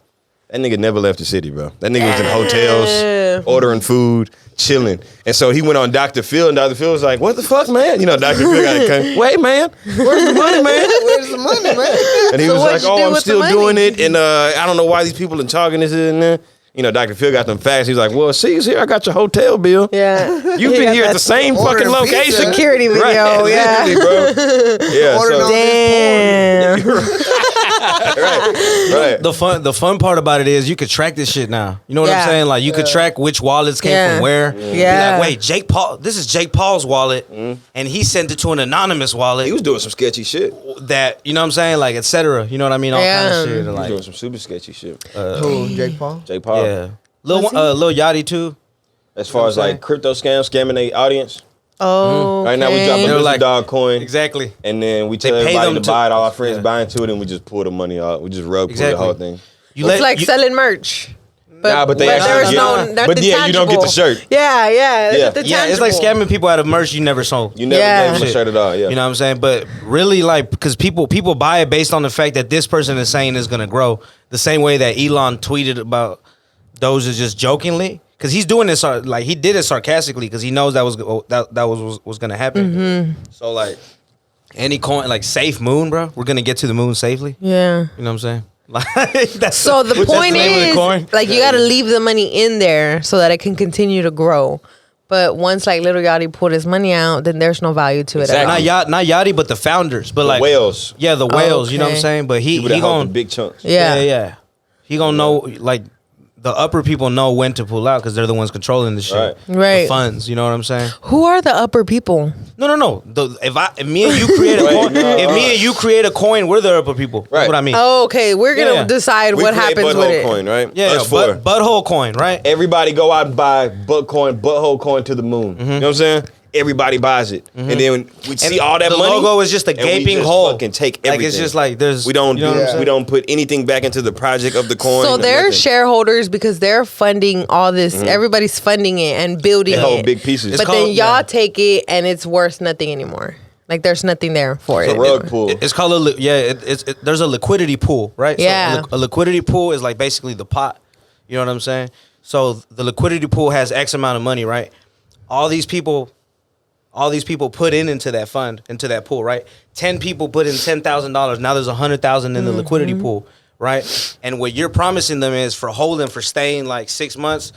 That nigga never left the city, bro. That nigga was in hotels, ordering food, chilling. And so he went on Dr. Phil, and Dr. Phil was like, what the fuck, man? You know, Dr. Phil got to come, wait, man, where's the money, man? Where's the money, man? And he So was what'd like, you oh, do I'm with the still money? doing it, and I don't know why these people are talking this and that. You know, Dr. Phil got them facts. He's like, well, see, here, I got your hotel bill. Yeah. You've He been got here at that the same ordering fucking pizza. location. security video. Right, Yeah. literally, bro. Yeah, Ordering so, on Damn. right. The fun part about it is you could track this shit now. You know what Yeah. I'm saying? Like you could track which wallets came Yeah. from where. Yeah. Be like, wait, Jake Paul. This is Jake Paul's wallet, and he sent it to an anonymous wallet. He was doing some sketchy shit. That you know what I'm saying? Like etc. You know what I mean? All kind Yeah. of shit. He was Like doing some super sketchy shit. Who? Jake Paul? Jake Paul. yeah, Lil Yachty too. As far as like crypto scams, scamming their audience. Oh. Right now we drop a They were Lizard like- Dog coin. Exactly. And then we tell They pay everybody them to to- buy it. All our friends yeah. buy into it, and we just pull the money out. We just rug pull Exactly. the whole thing. You It's like selling merch. But they actually there's get- no, but nothing yeah, you don't get the tangible. shirt. Yeah. Yeah. The Yeah, it's like tangible. scamming people out of merch you never sold. You never Yeah. gave them a Shit. shirt at all. Yeah. You know what I'm saying? But really, like, because people buy it based on the fact that this person is saying is gonna grow. The same way that Elon tweeted about Dawgz just jokingly, because he's doing this like he did it sarcastically because he knows that was gonna happen. Mm-hmm. So like, any coin like safe moon, bro, we're gonna get to the moon safely. Yeah. You know what I'm saying? Like that's So the that's point name of the is, coin. like, you got to leave the money in there so that it can continue to grow. But once like Lil Yachty pulled his money out, then there's no value to it Exactly. at all. not Yachty, but the founders, but like whales. Yeah, the whales. You know what I'm Okay. saying? But he People that hold gonna the big chunks. Yeah. yeah. He gonna know like the upper people know when to pull out because they're the ones controlling the shit. Right. The funds. You know what I'm saying? Who are the upper people? No. If me and you create a Wait, coin, no, if me and you create a coin, we're the upper people. That's Right. what I mean. Oh, okay. We're gonna Yeah. decide We what create happens with butthole it. coin, right? Yeah, Us four. butthole coin, right? Everybody go out and buy butthole coin to the moon. You know what I'm saying? Everybody buys it, and then when we see all that the money. logo is just a and we gaping just hole. Fucking take Like everything. it's just like there's we don't you know what I'm Yeah. saying? we don't put anything back into the project of the coin. So they're nothing. shareholders because they're funding all this. Everybody's funding it and building They it. hold big pieces. It's But then called- y'all yeah. take it and it's worth nothing anymore. Like there's nothing there for It's it. a rug pull. It's called there's a liquidity pool, right? Yeah. So a liquidity pool is like basically the pot. You know what I'm saying? So the liquidity pool has X amount of money, right? All these people put into that fund, into that pool, right? 10 people put in $10,000. Now there's $100,000 in the liquidity pool, right? And what you're promising them is for staying like 6 months,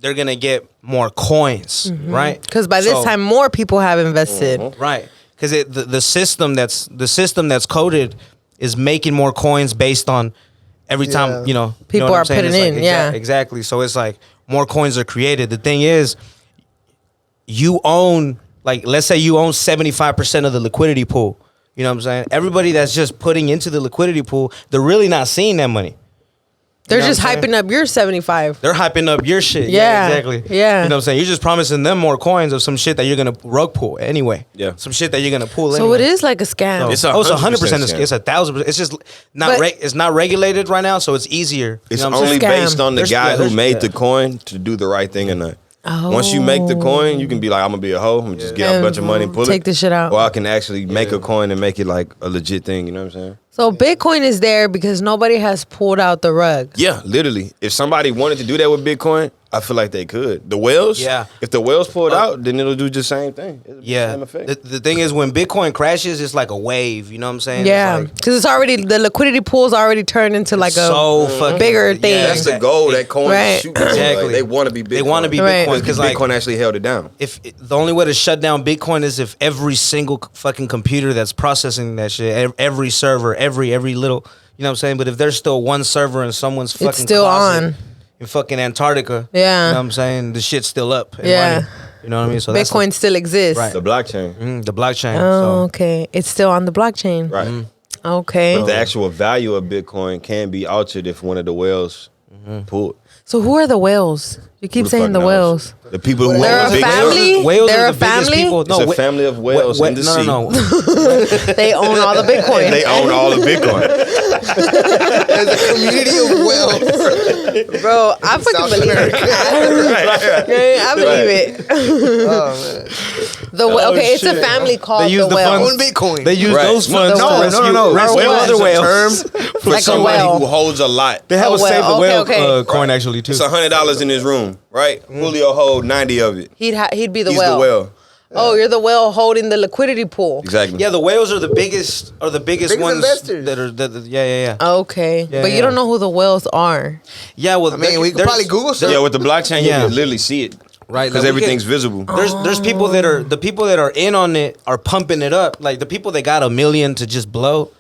they're gonna get more coins, right? Because by this So- time, more people have invested. right? Because the system that's coded is making more coins based on every time, Yeah. you know, People what are I'm saying? putting It's in, yeah. exactly. So it's like more coins are created. The thing is, you own, like, let's say you own 75% of the liquidity pool. You know what I'm saying? Everybody that's just putting into the liquidity pool, they're really not seeing that money. They're know just what I'm saying? hyping up your 75. They're hyping up your shit. Yeah. Exactly. Yeah. You know what I'm saying? You're just promising them more coins of some shit that you're going to rug pull anyway. Yeah. Some shit that you're going to pull So anyway. it is like a scam. It's It's 100%. 100% It's 1,000%. It's just not. But- It's not regulated right now, so it's easier. It's you know what I'm only saying? Scam. based on the There's- guy yeah, who there's- made yeah. the coin to do the right thing or not. Oh. Once you make the coin, you can be like, I'm gonna be a hoe. I'm gonna just get a bunch of money, and pull Take it. the shit out. Or I can actually make a coin and make it like a legit thing. You know what I'm saying? So Bitcoin is there because nobody has pulled out the rug. Yeah, literally. If somebody wanted to do that with Bitcoin, I feel like they could. The whales, Yeah. If the whales pull it out, then it'll do the same thing. It'll be the Yeah. same effect. The thing is, when Bitcoin crashes, it's like a wave. You know what I'm saying? Yeah, It's like because it's already the liquidity pool's already turned into like a so fucking bigger thing. That's the goal. That coin Right. is shooting. for. Exactly. Like, they want to be Bitcoin. They want to be Right. Bitcoin because because like Bitcoin actually held it down. if the only way to shut down Bitcoin is if every single fucking computer that's processing that shit, every server, every little, you know what I'm saying? But if there's still one server in someone's fucking still closet on. in fucking Antarctica, Yeah. you know what I'm saying? The shit's still up. and Yeah. running. You know what I mean? So that's Bitcoin still exists. Right. The blockchain. the blockchain. Oh, So okay. It's still on the blockchain. Right. Okay. But the actual value of Bitcoin can be altered if one of the whales pulled. So who are the whales? You keep Who saying the fuck knows? whales. The people who They're own a the big family? Whales They're are a the biggest family? people. It's a family of whales in the no, sea. no. They own all the Bitcoin. They own all of Bitcoin. There's a community of whales. Bro, I fucking South believe it. I believe it. Oh, Okay, it's a family called They use the the whales. funds. man. On Bitcoin. They use Right. those funds No, to no, rescue, no. rescue Whale other is a whales. For Like a somebody whale. who holds a lot. They have A a save the whale. whale Okay. coin actually too. It's $100 in his room, right? Julio hold 90 of it. He'd be the He's whale. the whale. Oh, you're the whale holding the liquidity pool. Exactly. Yeah, the whales are the biggest Biggest ones investors. that are yeah. Okay, Yeah, but yeah. you don't know who the whales are. Yeah, well, I mean, we could probably Google some. Yeah, with the blockchain, Yeah. you can literally see it. Right, Because like, we everything's can- visible. There's people that are the people that are in on it are pumping it up. Like the people that got $1 million to just blow.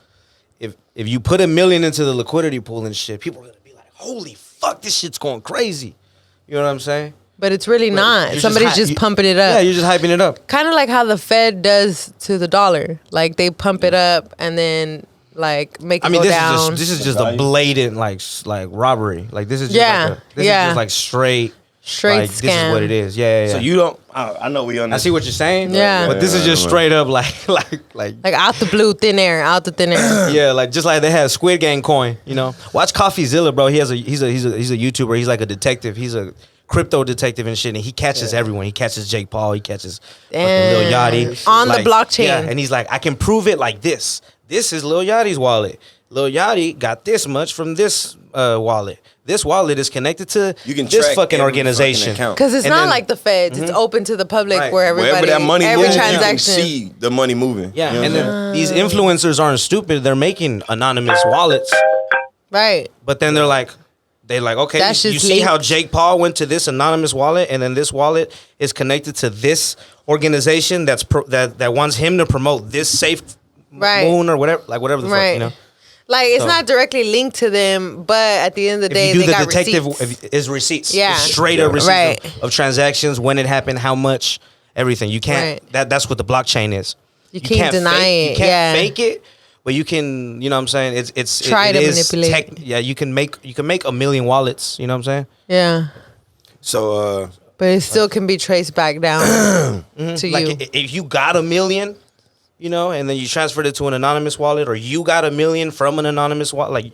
If you put $1 million into the liquidity pool and shit, people are gonna be like, "Holy fuck, this shit's going crazy." You know what I'm saying? But it's really not. You're Somebody's hy- just you- pumping it Yeah, up. you're just hyping it up. Kind of like how the Fed does to the dollar. Like they pump it up and then like make it I mean, go this down. is just a blatant like robbery. Like this is just Yeah, like this yeah. is just like straight Straight This is scam. what it is. Yeah. So you don't, I know we I understand. see what you're saying. Yeah. But this is just straight up like Like out the blue, thin air, out the thin air. yeah, like just like they had Squid Game coin, you know. Watch CoffeeZilla, bro. He's a YouTuber. He's like a detective. He's a crypto detective and shit. And he catches everyone. He catches Jake Paul. He catches fucking Lil Yachty On the blockchain. Yeah, and he's like, I can prove it like this. This is Lil Yachty's wallet. Lil Yachty got this much from this wallet. This wallet is connected to You can this track fucking every organization. fucking account. Because it's And not then- like the Feds. It's open to the public Right. where everybody, Wherever that money every moves, you can transaction. see the money moving. Yeah, You know and what I'm then these influencers aren't stupid. They're making anonymous wallets. Right. But then they're like, okay, That's you just see how linked. Jake Paul went to this anonymous wallet, and then this wallet is connected to this organization that wants him to promote this safe Right. moon or whatever, like whatever the fuck, Right. you know. Like it's So- not directly linked to them, but at the end of the day, If you do they the got detective, receipts. is receipts, Yeah. It's straight up receipts Right. of transactions, when it happened, how much, everything. You can't. Right. That's what the blockchain is. You can't deny fake, it, You can't yeah. fake it. But you can, you know what I'm saying? It's Try it to is manipulate. yeah, you can make 1 million wallets, you know what I'm saying? Yeah. So, But it still can be traced back down to Like you. if you got 1 million, you know, and then you transferred it to an anonymous wallet, or you got 1 million from an anonymous wallet, like,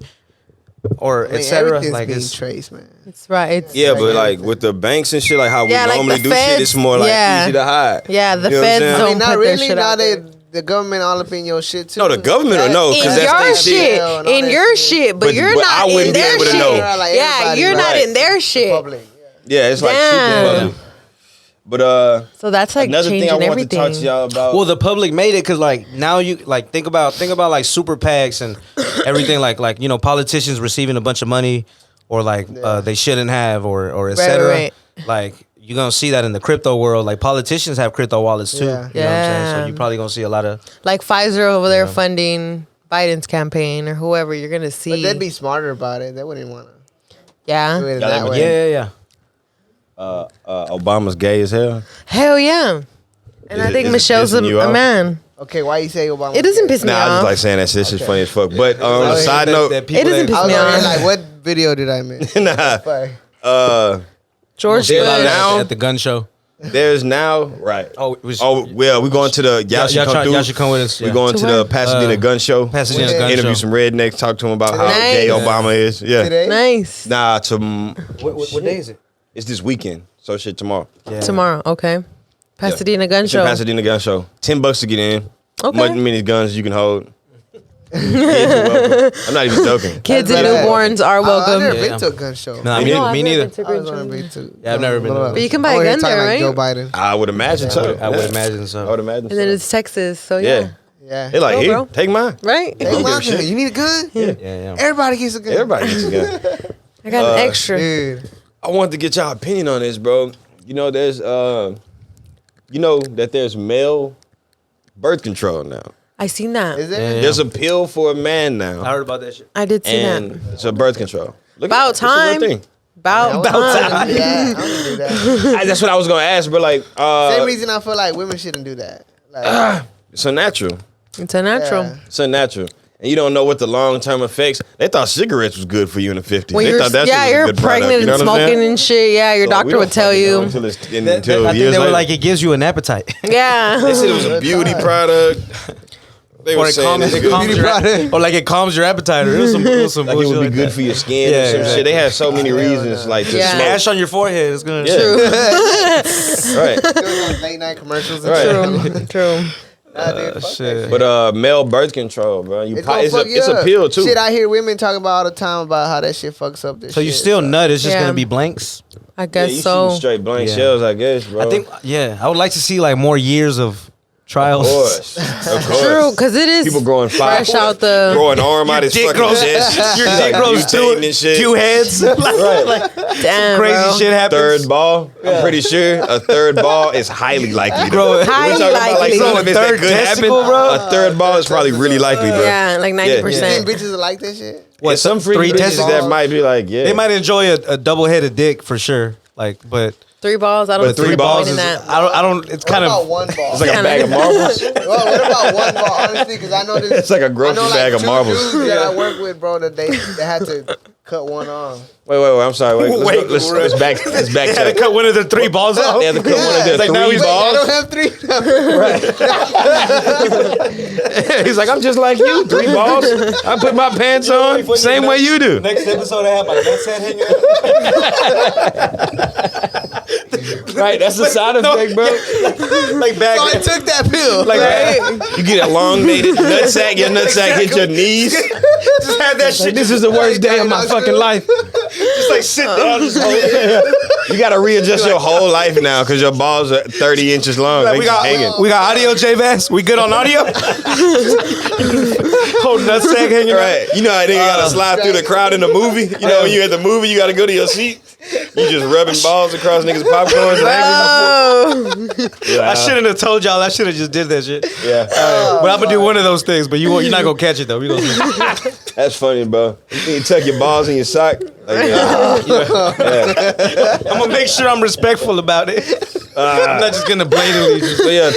or I mean, etc. everything's Like being it's traced, man. It's right. It's yeah, but like with the banks and shit, like how we Yeah, like normally the do shit, feds, it's more like yeah. easy to hide. Yeah, the You know what I'm feds saying? don't I mean, not put their really. shit Now out there. the government all up in your shit too. No, the government will know, 'cause in that's your their shit, shit. Yeah, and all in that your shit. shit, but But- you're but I not in wouldn't be their able to shit. know. Yeah, like Yeah, everybody, you're not right. in their shit. Public. Yeah, it's like Damn. super public. But So that's like another changing thing I want everything. to talk to y'all about. well, the public made it because like now you like think about like super PACs and everything like you know, politicians receiving a bunch of money or like they shouldn't have or etc. right. Like you're gonna see that in the crypto world. Like politicians have crypto wallets too. Yeah. You know what I'm saying? So Yeah. you're probably gonna see a lot of Like Pfizer over there funding Biden's campaign or whoever, you're gonna see. But they'd be smarter about it. They wouldn't want to yeah. do it Yeah, that they would- way. Yeah. Obama's gay as hell. Hell yeah. And Is I it- think is it Michelle's a pissing you off? man. Okay, why you say Obama? It doesn't piss me Nah, I off. just like saying that shit. This is funny as fuck. But on Oh, a yeah, side That- note, that people It doesn't that- piss I was me wondering, off. like, what video did I miss? nah. Fuck. George There Bush. now- at the gun show. There's now right. Oh, Well, we're going to the y'all should come through. Y'all should come with us. We're yeah. going To to where? the Pasadena Gun Show. Pasadena Yeah. Gun Interview Show. some rednecks. Talk to them about how Nice. gay Obama is. Yeah. Today? Nice. Nah, What day is it? it's this weekend. So shit tomorrow. Yeah. Tomorrow, okay. Pasadena Gun It's the Show. Pasadena Gun Show. $10 to get in. Okay. Many guns you can hold. Kids are welcome. I'm not even joking. Kids and That's bad. newborns are I've welcome. never Yeah. been to a gun show. Nah, Me me, neither. me neither. I was gonna be to. Yeah, I've never been to one. But you can buy Over a here gun talking there, like right? Joe Biden. I would imagine so. I would Yeah. imagine so. I would imagine And then so. it's Texas, so Yeah. yeah. Yeah. They're like, Go, here, bro. take mine. Right? Hey, give my a shit. gun. You need a gun? Yeah. Everybody gets a gun. Everybody gets a gun. I got an extra. Dude. I wanted to get y'all opinion on this, bro. You know, there's that there's male birth control now. I seen that. Is there? Yeah. There's a pill for a man now. I heard about that shit. I did see And that. it's a birth control. Look About it's a real time. thing. About time. Yeah, I don't do that. That's what I was gonna ask, but like, Same reason I feel like women shouldn't do that. Like, it's unnatural. It's a natural. yeah. It's unnatural. And you don't know what the long-term effects. They thought cigarettes was good for you in the 50s. When They you're, thought that shit yeah, was a you're good product, pregnant you know and what I'm smoking saying? and shit. Yeah, your So we doctor don't would tell fucking know you. until it's I until think years they were later. like, it gives you an appetite. They said Yeah. it was a beauty product. They Or were it saying calms, it's it good. calms your, or like it calms your appetite. Or it was some Like it bullshit would be like good that. for your skin Yeah, or some yeah. shit. They had so many Hell reasons no. like to Yeah. smoke. Smash on your forehead. It's gonna. Yeah. Right. Doing those late night commercials and Right. shit. True. Nah, dude, fuck that shit. shit. But male birth control, bro. It's gonna fuck you It's a up. pill too. Shit, I hear women talking about all the time about how that shit fucks up their So you shit, still nut? It's just Yeah. gonna be blanks. I Yeah, guess you so. shooting straight blank Yeah. shells, I guess, bro. I think. Yeah, I would like to see like more years of Of trials. course. Of course. True, because it is People growing five. fresh out the. Growing arm out his dick fucking grows- chest. Your Like dick grows mutating and shit. two heads. Like, Damn, crazy bro. shit happens. Third ball. I'm pretty sure a third ball is highly likely. to- Bro, We're Highly talking about like likely. some of it that Third could happen. testicle, bro? A third ball is probably really likely, bro. Yeah, like 90%. You think bitches are like that shit? What, And some three freaky bitches testicles? that might be like, yeah. They might enjoy a double-headed dick for sure. Like, but 3 balls. I don't But see three the balls point in is- that. I don't. It's What kind about of. one ball? It's like a bag of marbles. Well, what about one ball? Honestly, because I know this. It's like a grocery I know, like, bag of two marbles. dudes that I work with, bro, that they had to cut one arm. Wait. I'm sorry. Wait. Let's back. Let's They had to backtrack. cut one of the 3 balls off. They had to cut one of their Like, now three he's Wait, I balls. don't have 3. He's like, I'm just like you. 3 balls. I put my pants on same way you do. Next episode, I have my nutsack hanging Right. That's the side effect, bro. like back. So I took that pill. Like you get elongated nutsack. Your nutsack hit your knees. just had that shit. Like, this is the worst day of my fucking life. Just like sit down. Just You got to readjust your whole life now because your balls are 30 inches long. Like, They we just got hanging. audio, J-Bass. We good on audio? Whole nutsack hanging Right. You know how they gotta slide through the crowd in the movie? You know, when you at the movie, you gotta go to your seat. You just rubbing balls across niggas' popcorns and Oh, I shouldn't have told y'all. I should have just did that shit. Yeah. But I'm gonna do one of those things. But you're not gonna catch it though. We gonna That's funny, bro. You tuck your balls in your sock. Like, I'm gonna make sure I'm respectful about it. I'm not just gonna blatantly just. so yeah,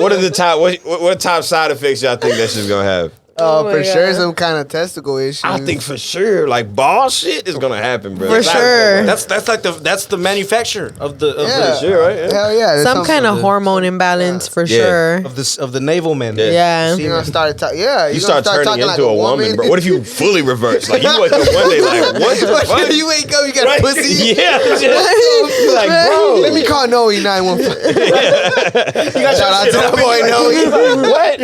what are the top what top side effects y'all think that shit's gonna have? Oh my for sure, God. some kind of testicle issue. I think for sure, like ball shit is gonna happen, bro. For sure. That's like the manufacture of the Yeah. Sure, right? Yeah. Hell yeah. some kind of hormone imbalance for sure. of the navel men. Yeah. Yeah. You're gonna start talking. Yeah, You start turning talking into like a woman, bro. What if you fully reverse? Like you wake up one day like, what the What fuck? if you wake up, you got a pussy? Yeah, you're like, bro. Let me call Noe 915. Shout out to that boy Noe. What?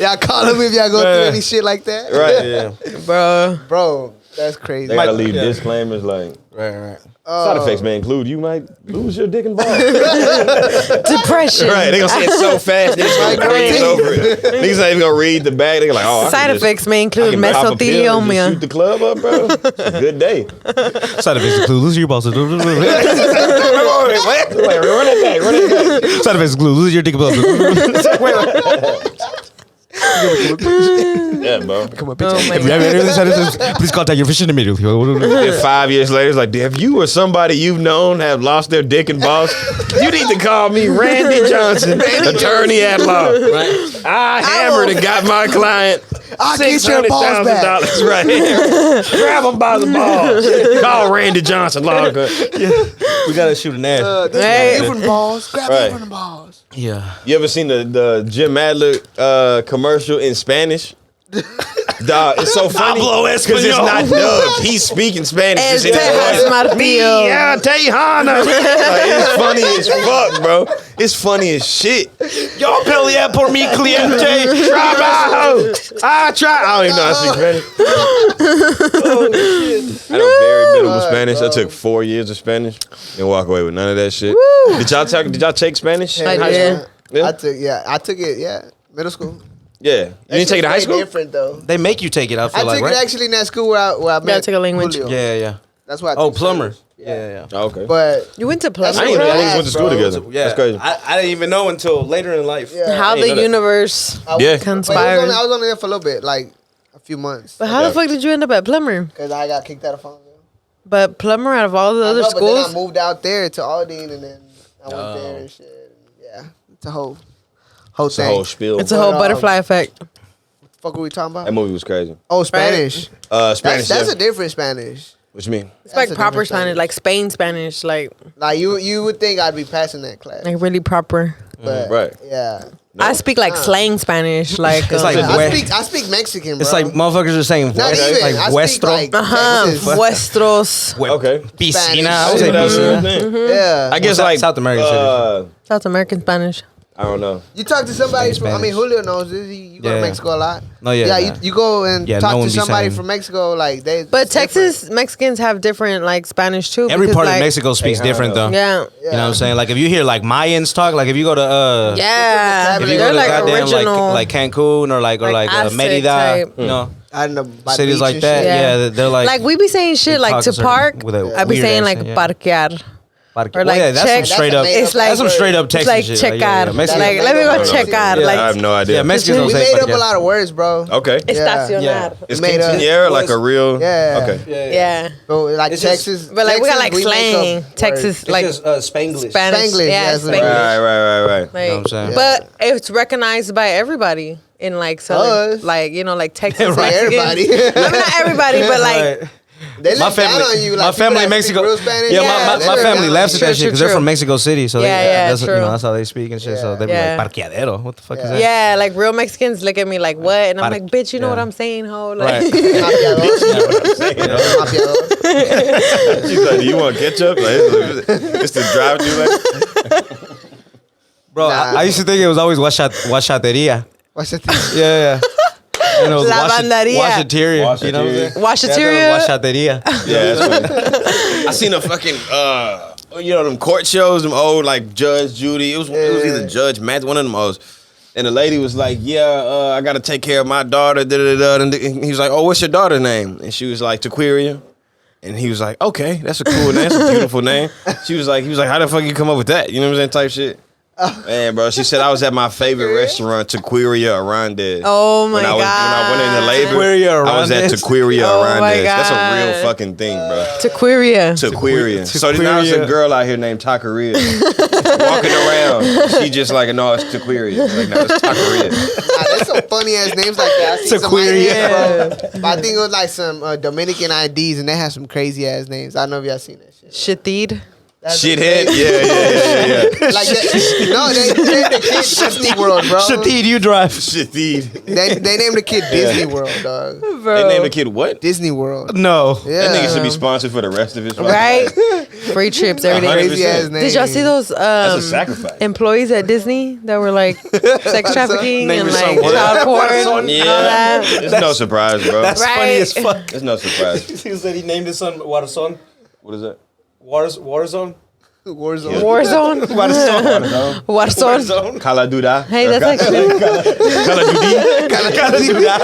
Y'all call him if y'all go through any shit like that. Right. Yeah. Bro. Bro, that's crazy. They gotta leave disclaimers like Right. side effects may include you might lose your dick and balls. Depression. Right, they gonna say it so fast, they just gonna breeze over it. Niggas not even gonna read the bag. They gonna like, oh, I Side can just- effects may I include can pop a pill and just mesothelioma. shoot the club up, bro. It's a good day. Side effects include losing your balls. Side Wait, run it back. effects include losing your dick and balls. Yeah, bro. Come on, Oh bitch. my God. Please contact your fishing immediately. And 5 years later, it's like, have you or somebody you've known have lost their dick and balls? You need to call me Randy Johnson, attorney at law. Right? I hammered and got my client I'll get your balls back. $600 right here. Grab him by the balls. Call Randy Johnson, law. We gotta shoot an ad. Hey. Different balls. Grab Right. different balls. Yeah. You ever seen the Jim Adler commercial in Spanish? Dog, it's so funny Hablo because it's español. not dubbed. He's speaking Spanish. El It's in his Tejas voice. Martillo. Yeah, Tejana. Like, it's funny as fuck, bro. It's funny as shit. Yo pelea por mi cliente. Trabajo. I don't even know how to speak Spanish. I know very minimal Spanish. I took 4 years of Spanish and walk away with none of that shit. Did y'all take Spanish? I in high did. school? Yeah. I took it. Yeah, middle school. Yeah. You didn't take it in high school? Different though. They make you take it. I I feel like, took right? it actually in that school where I met took a language. Julio. Yeah. That's why. I Oh, took plumber. Spanish. Yeah. Oh, okay. But You went to That's I Plum. didn't even what know I we went to school bro. together. Yeah. That's crazy. I didn't even know until later in life. yeah, How I didn't the know that. universe I Yeah. but conspired. I was only there for a little bit, like a few months, But how Yeah. the fuck did you end up at Plummer? because I got kicked out of Farmville. But Plummer out of all the other But then I schools? moved out there to Aldine, and then I went there and shit. Yeah, it's a whole It's a thing. whole spiel. It's a whole But, butterfly effect. Fuck, what we talking about? That movie was crazy. Oh, Spanish. Spanish. That's yeah. a different Spanish. What you mean? It's like That's a proper different Spanish, like Spain Spanish, like You would think I'd be passing that class, really proper. but Right. yeah. I speak like slang Spanish, like It's like I speak Mexican, bro. It's like motherfuckers are saying not even. like I speak vuestro. like Texas. vuestros, Okay. Piscina. Spanish. I would say That's piscina. the thing. Yeah. I guess South- like South American South American Spanish. I don't know. You talk to somebody from, Spanish. Julio knows this. You go to Yeah. Mexico a lot. No, yeah, Yeah, nah. you go and Yeah, no talk one to be somebody saying- from Mexico, like they. But it's different. Texas Mexicans have different like Spanish too. Every because, part of like, Mexico speaks Hey, different though. Yeah. You know what I'm saying? Like if you hear like Mayans talk, like if you go to Yeah. if you They're go to like goddamn original. like Like Cancun or like Aztec Merida, type. you know, I don't know. by the cities beach like and that. shit. Yeah. Yeah, they're like we be saying shit they like talk to a certain- park. with a I be weird saying like accent, yeah. parquear. Or Well, like yeah, that's check. some straight up. That's a It's like That's some straight up it's Texas like shit. checar. Yeah, Mexicans- Like let me go That's checar. Yeah. I have Like no idea. Yeah, Mexicans don't We say made up parquear. a lot of words, bro. Okay. estacionar. Yeah. Is made up- quinceañera like a real? Yeah. Okay. Yeah. So, like It's just- Texas, But like we got like Texas, make slang. up Texas words. like Spanglish. Spanish. Spanglish, Yeah, that's what- Spanglish. Right. Like, You know what I'm saying? But it's recognized by everybody in like southern, Us. like like Texas. Right, Mexicans. everybody. I mean, not everybody, but like Right. They My look down family, on you. Like my people family that in speak Mexico. real Spanish. Yeah, Yeah, my they my look family down laughs on at you. that shit because they're True. from Mexico City, so Yeah, that's, true. that's how they speak and shit. So they be Yeah. like parqueadero. What the fuck is that? yeah, like real Mexicans look at me like what, and I'm Par- like, bitch, you know yeah. what I'm saying, ho? Like, Right. Mapeador. She's like, do you want ketchup? Like, it's the drive-through. Bro, Nah. I used to think it was always washateria. What's that thing? Yeah. And it was Lavanderia. washateria. You know what I'm saying? Washateria? Washateria. Yeah, that's funny. I seen a fucking them court shows, them old like Judge Judy. It was either Judge Matt, one of them old. And the lady was like, "Yeah, I gotta take care of my daughter." And he was like, "Oh, what's your daughter's name?" And she was like, "Taquiria." And he was like, "Okay, that's a cool name. That's a beautiful name." He was like, "How the fuck you come up with that?" You know what I'm saying? Type shit. Man, bro, she said I was at my favorite restaurant, Taquiria Arandes. Oh my When I went into labor, Taquiria I was at Arandes. Taquiria Oh Arandes. my That's a God. real fucking thing, bro. Taquiria. Taquiria. So now there's a girl out here named Taqueria walking around. She just like, no, it's Taquiria. Like, no, it's Taqueria. Nah, there's some funny ass names like that. I seen some Taquiria. IDs, bro. But I think it was like some Dominican IDs, and they have some crazy ass names. I don't know if y'all seen that shit. Shitid. That's Shithead. crazy. Yeah. Like that. No, they named the kid Disney World, bro. Shatid, you drive. Shithead. They named the kid Disney World, dog. Bro. They named the kid what? Disney World. No. Yeah. That nigga should be sponsored for the rest of his life. Right? Free trips every day. 100%. Crazy ass name. Did y'all see those That's a sacrifice. employees at Disney that were like sex trafficking Name and your like son what? child porn and all Yeah. that? It's no surprise, bro. That's Right. funny as fuck. It's no surprise. He said he named his son Warzone. What is that? Warzone? Warzone. Warzone. Warzone. Warzone. Kala Duda. Hey, that's actually Kala Dudi. Kala Duda.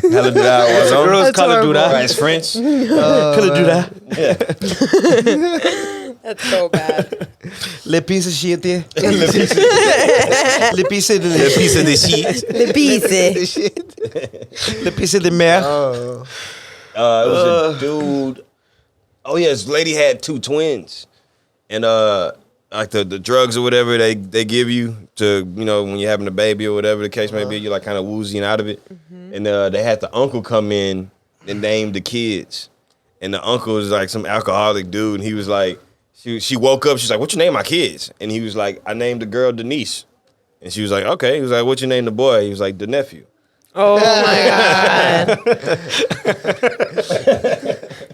Girl Warzone. is That's Call of horrible. Duty. Right, it's French. Call of Duty. that's so bad. Le piece of shit there. Le piece of The piece of the sheet. The piece. This shit. Le piece de mer. Oh. It was a dude. Oh yeah, this lady had 2 twins, and like the drugs or whatever they give you to when you're having a baby or whatever the case may be, you're like kind of woozy and out of it. And they had the uncle come in and name the kids, and the uncle was like some alcoholic dude, and he was like, she woke up, she's like, "What you name my kids?" And he was like, "I named the girl Denise," and she was like, "Okay." He was like, "What you name the boy?" He was like, "The nephew." Oh my God.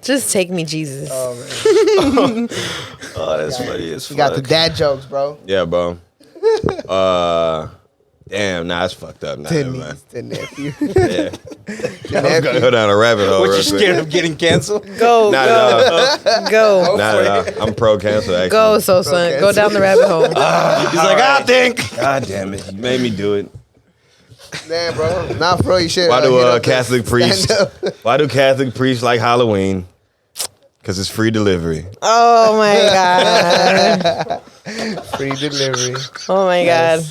Just take me, Jesus. Oh, man. Oh, that's funny as fuck. You got the dad jokes, bro. Yeah, bro. Damn, nah, it's fucked up. Nah, never mind. The nephew. Yeah. I was gonna go down a rabbit hole. What, real you quick. scared of getting canceled? Go, Not go, at all. go. Not at all. I'm pro cancel. Actually. Go, so son. Go down the rabbit hole. He's like, I think. God damn it! You made me do it. Damn, bro. Nah, bro, you should. Why do get up Catholic and priests? stand up. Why do Catholic priests like Halloween? Because it's free delivery. Oh my God. Free delivery. Oh my God.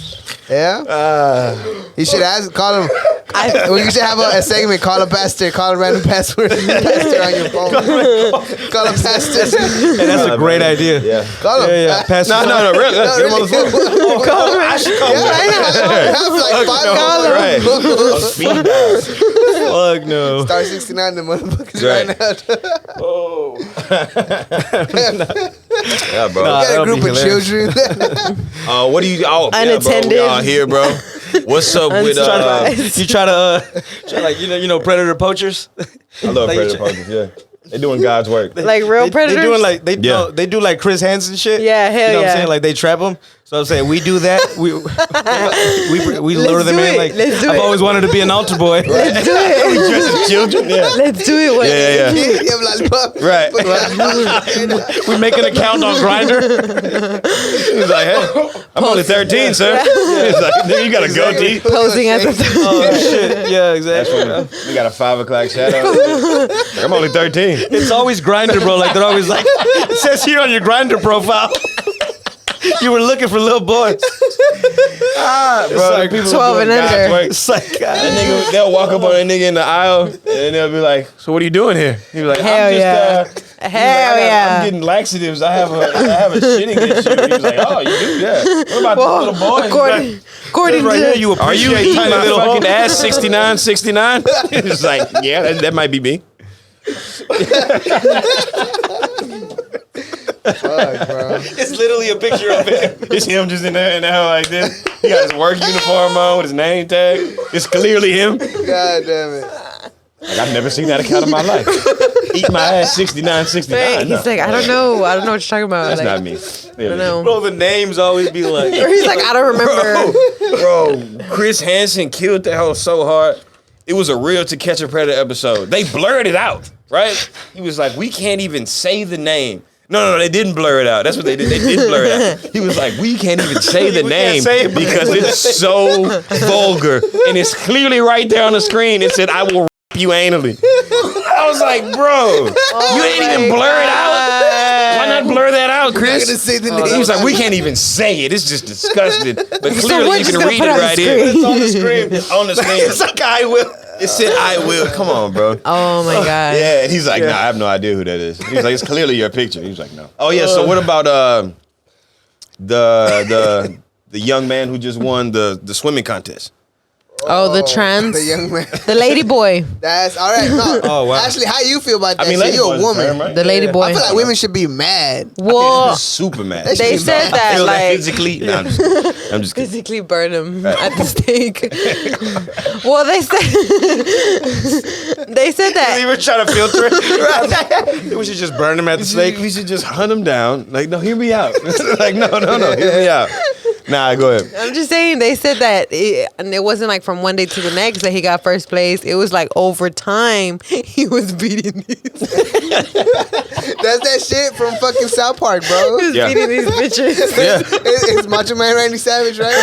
Yeah? You should call him. You should have a segment. Call a pastor. Call a random password. Pastor on your phone. Call a pastor. Hey, that's a great idea. Yeah. Call him. Yeah. Pastor. No, really. No, really. Call him. I should call Yeah, I have like 5 calls. Speed dial. Fuck no. Star 69, the motherfuckers Right. right now. Oh. Yeah, bro. Got a That'll group be of hilarious. children. What do you? Oh, yeah, bro. Unattended. We all here, bro. What's up with? You try to like predator poachers. I love Like, predator poachers. Yeah, they doing God's work. Like real predators? They doing like they Yeah. no, they do like Chris Hansen shit. Yeah, hell you know what yeah. I'm saying? Like they trap them. So I'm saying we do that. We lure them do in. it. Like Let's do I've it. always wanted to be an altar boy. Let's do it. Dress as children. Yeah. Let's do it. Yeah. You have a lollipop. Right. We make an account on Grindr. He's like, hey, I'm only 13, sir. He's like, nigga, you got a goatee. Posing as a Oh shit! Yeah, exactly. We got a 5 o'clock shadow. Like, I'm only 13. It's always Grindr, bro. Like they're always like, it says here on your Grindr profile, you were looking for little boys. Bro, like people 12 doing and God's under. work. It's like, That nigga, they'll walk up on a nigga in the aisle and they'll be like, "So what are you doing here?" He'll be like, Hell "I'm just, yeah. Hell I'm yeah. getting laxatives. I have a shitting issue." He was like, "Oh, you do? Yeah. What about the little boy?" He's According right here, to you like, "Are you appreciate eating tiny my little fucking hoe? ass 69?" He's like, "Yeah, that might be me." Fuck, bro. It's literally a picture of him. It's him just in there like this. He got his work uniform on with his name tag. It's clearly him. God damn it. Like, I've never seen that account in my life. Eat my ass 69. He's like, I don't know what you're talking about. That's Like, not me. I don't know. Bro, the names always be like, Or he's like, I don't remember. Bro, Chris Hansen killed that hoe so hard. It was a real To Catch a Predator episode. They blurred it out, right? He was like, we can't even say the name. No, they didn't blur it out. That's what they did. They did blur it out. He was like, we can't even say the We name can't say it, because it's so vulgar. And it's clearly right there on the screen. It said, I will rape you anally. I was like, bro, you didn't even blur it out? Why not blur that out, I'm Chris? gonna say the He name. was like, we can't even say it. It's just disgusting. But we're clearly you just can gonna read put it it on the right here. screen. It's on the screen. It's on the screen. it's like I will. It said, I will. Come on, bro. Oh my God. Yeah, and he's like, nah, I have no idea who that is. He's like, it's clearly your picture. He was like, no. Oh yeah, so what about the young man who just won the swimming contest? Oh, the trans. The young man. The lady boy. That's all right. No. Oh, wow. Ashley, how you feel about that? I mean, shit? lady You're boy's a woman. term, right? The lady boy. I feel like women should be mad. Well, Super mad. They they should be said mad. that, Feel that like, physically. Nah, I'm just kidding. physically burn him at the stake. Well, they said You that. were trying to filter it. We should just burn him at the stake. We should just hunt him down. Like, no, hear me out. Like, no, hear me out. Nah, go ahead. I'm just saying, they said that and it wasn't like from one day to the next that he got first place. It was like over time he was beating these. That's that shit from fucking South Park, bro. He was Yeah. beating these bitches. Yeah. It's Macho Man Randy Savage, right?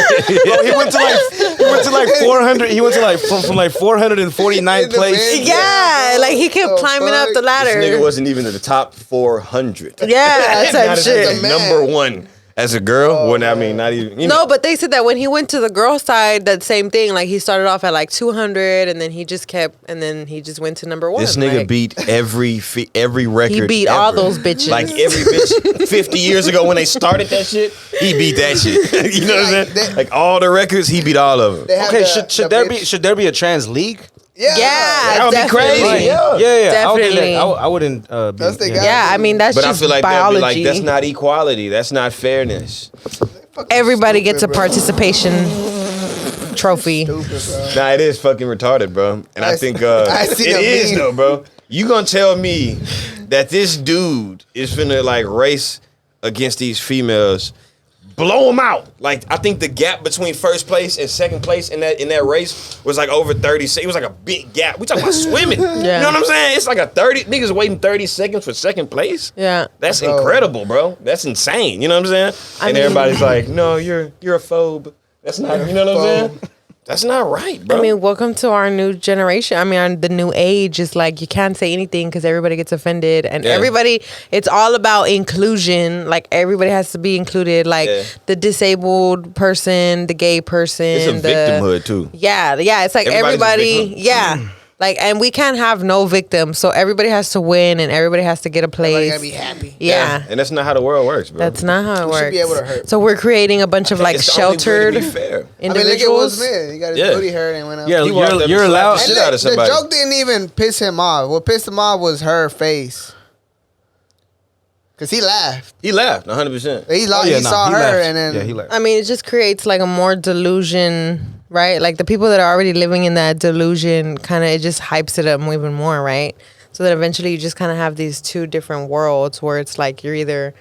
Bro, he went to like 400. He went to like from like 449th In the place. man. Yeah, like he kept Oh, climbing up the fuck. ladder. This nigga wasn't even in the top 400. Yeah, Not type as shit. man. number one. As a girl, I mean, not even. You know. No, but they said that when he went to the girl side, that same thing. Like he started off at like 200, and then he just kept, and then he just went to number 1. This nigga beat every record. He beat all those bitches. Like every bitch 50 years ago when they started that shit, he beat that shit. You know what I'm saying? Like all the records, he beat all of them. Okay, should there be a trans league? Yeah, that would be definitely. crazy. Yeah. Definitely. I wouldn't. That's the guy. Yeah, I mean that's But I just feel like that'd be biology. like that's not equality. That's not fairness. Everybody gets a bro. participation trophy. Stupid, bro. Nah, it is fucking retarded, bro. And I think I see it that is meme. though, bro. You gonna tell me that this dude is finna like race against these females, blow them out? Like I think the gap between first place and second place in that race was like over 30. It was like a big gap. We talking about swimming. Yeah. You know what I'm saying? It's like a 30 niggas waiting 30 seconds for second place. Yeah. That's Bro. incredible, bro. That's insane. You know what I'm saying? And mean- everybody's like, no, you're a phobe. That's not. You know what I'm saying? That's not right, bro. I mean, welcome to our new generation. I mean, the new age is like you can't say anything because everybody gets offended, and Yeah. everybody. It's all about inclusion. Like everybody has to be included. Like Yeah. the disabled person, the gay person. it's a the, victimhood too. Yeah, it's like Everybody's a everybody. victim. Yeah. Like, and we can't have no victims, so everybody has to win, and everybody has to get a Everybody place. gotta be happy. Yeah. And that's not how the world works, bro. That's not how it We works. should be able to hurt. So we're creating a bunch of like It's the only way to sheltered be fair. I mean, look at Will individuals. Smith. He got his Yeah. booty hurt and went up. Yeah, He walked up and you're slapped allowed. the shit And out of the somebody. joke didn't even piss him off. What pissed him off was her face. Cause he laughed. He laughed 100%. He Oh, yeah, he nah, saw he her left. and then Yeah, he left. I mean, it just creates like a more delusion, right? Like the people that are already living in that delusion, kind of it just hypes it up even more, right? So that eventually you just kind of have these two different worlds where it's like you're either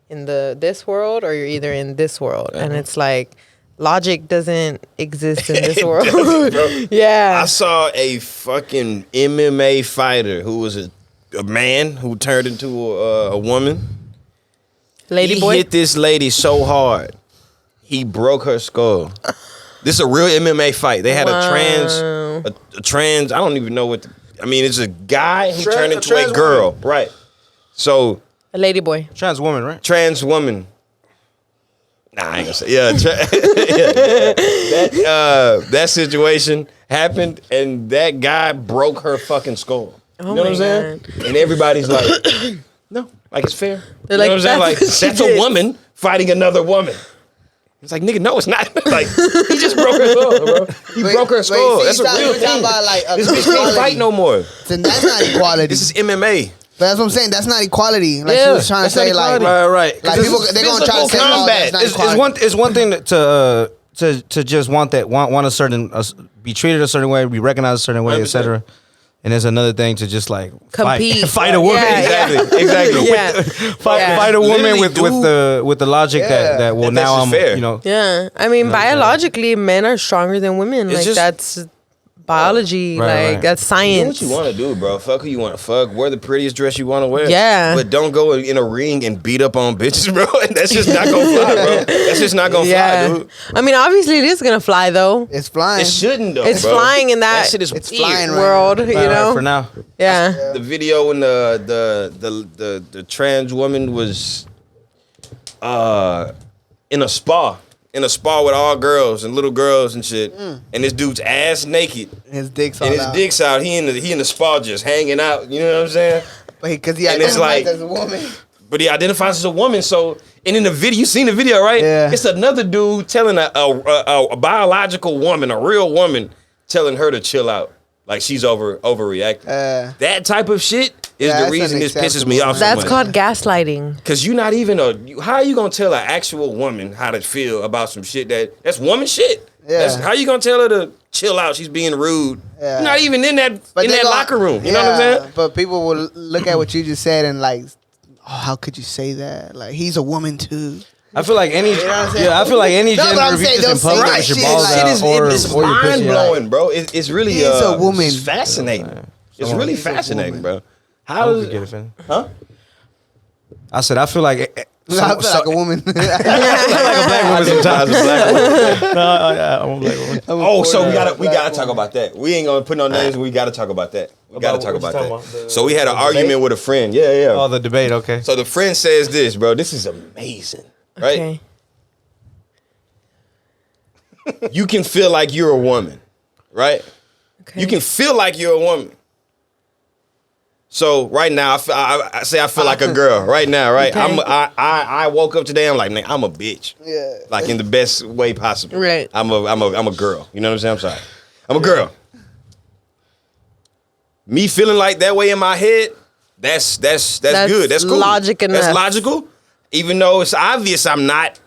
in this world or you're either in this world, and it's like logic doesn't exist in this world. doesn't, bro. Yeah, I saw a fucking MMA fighter who was a man who turned into a woman. lady He boy. hit this lady so hard, he broke her skull. This is a real MMA fight. They had a trans. I don't even know what. I mean, it's a guy who turned into a trans girl, woman. right? So A lady boy. Trans woman, right? trans woman. Nah, I ain't gonna say. Yeah, that situation happened, and that guy broke her fucking skull. Oh You know what my I'm saying? And everybody's like, no, like it's fair. They're you know like, what I'm saying? Like that's what she that's a did. woman fighting another woman. It's like, nigga, no, it's not. Like he just broke her skull, bro. He broke her skull. That's a real thing. About, like, This bitch can't equality. fight no more. So that's not equality. This is MMA. But that's what I'm saying. That's not equality. Like she Yeah, was trying to that's not say, like, equality. Right. like people they're gonna try to say, physical oh, that's combat. not It's equality. one thing to just want a certain be treated a certain way, be recognized a certain way, 100%. etc. And there's another thing to just like Compete. fight a woman, Yeah, Exactly. Yeah. fight a woman Literally, with the logic Yeah. that well That's now just I'm fair. you know Yeah, I mean, biologically, men are stronger than women. It's Like just- that's biology. Right, like right. that's Do science. what you want to do, bro. Fuck who you want to fuck. Wear the prettiest dress you want to wear. Yeah. But don't go in a ring and beat up on bitches, bro. That's just not gonna fly, bro. That's just not gonna Yeah, fly, dude. I mean, obviously, it is gonna fly though. It's flying. It shouldn't though. It's bro. flying in that- shit is It's weird. flying right World, you Right, know. for now. Yeah. The video when the trans woman was in a spa with all girls and little girls and shit, and this dude's ass naked his dick's all and his out. dick's out. He in the spa just hanging out. You know what I'm saying? Because he and it's identifies like- as a woman. But he identifies as a woman. So, and in the video, you seen the video, right? Yeah. It's another dude telling a biological woman, a real woman, telling her to chill out, like she's overreacting. That type of shit is Yeah, the that's reason this pisses me unacceptable. off. That's so much. called gaslighting. Cause you're not even how are you gonna tell an actual woman how to feel about some shit that's woman shit? Yeah. How you gonna tell her to chill out? She's being rude. Yeah. You're not even in that But they locker room. You know what I'm yeah, saying? But people will look at what you just said and like, oh, how could you say that? Like he's a woman too. I feel like any know what I'm saying? I feel like any No, but gender I'm if you saying just they'll in public say with your shit balls like- out It's or your pussy mind out. blowing, bro. It's really He's a woman. It's fascinating. It's Someone- really He's a fascinating, woman. bro. How I is get offended. Huh? I said I feel like I feel like a woman. like a black woman sometimes. I'm a black woman. Oh, so we gotta talk about that. We ain't gonna put no names. We gotta talk about that. We gotta talk about that. So we had an argument with a friend. Yeah. Oh, the debate. Okay. So the friend says this, bro. This is amazing, right? Okay. you can feel like you're a woman, right? Okay. You can feel like you're a woman. So right now, I say I feel like a girl right now, right? Okay. I woke up today. I'm like, nigga, I'm a bitch. Yeah. Like in the best way possible. Right. I'm a girl. You know what I'm saying? I'm sorry. I'm a girl. Me feeling like that way in my head, that's good. That's cool. Logic enough. That's logical. Even though it's obvious I'm not,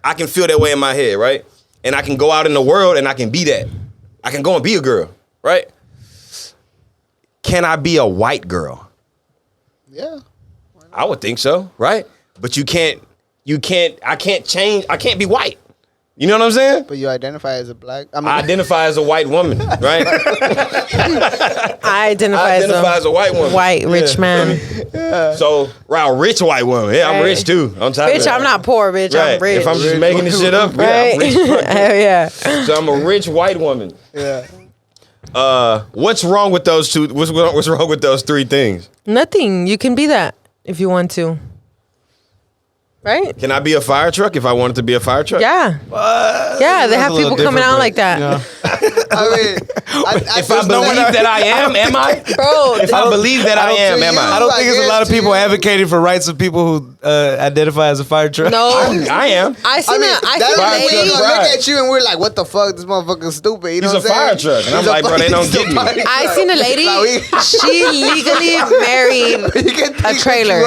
I can feel that way in my head, right? And I can go out in the world and I can be that. I can go and be a girl, right? Can I be a white girl? Yeah. I would think so, right? But I can't be white. You know what I'm saying? But you identify as a black. I mean, I identify as a white woman, right? I identify as a white woman. White rich man. So, wow, rich white woman. Yeah, I'm Right. rich too. On top of Bitch, that. I'm not poor, bitch. Right. I'm rich. If I'm just making this shit up, yeah, right? I'm rich. Hell yeah. So I'm a rich white woman. yeah. What's wrong with those two? What's wrong with those three things? Nothing. You can be that if you want to. Right? Can I be a fire truck if I wanted to be a fire truck? Yeah. Yeah, they have a little people coming different, out but, like that. you know. I mean, If I believe that I am I? Bro, If I believe that I am to I? you. I don't think there's a lot of I guess, people yeah. advocating for rights of people who identify as a fire truck. no. I am. I seen mean, I that's seen a when we lady. gonna look at you and we're like, what the fuck? This motherfucker's stupid. You know He's what I'm a fire saying? truck. And I'm He's a like, bro, they don't get me. I seen a lady. She legally married a trailer.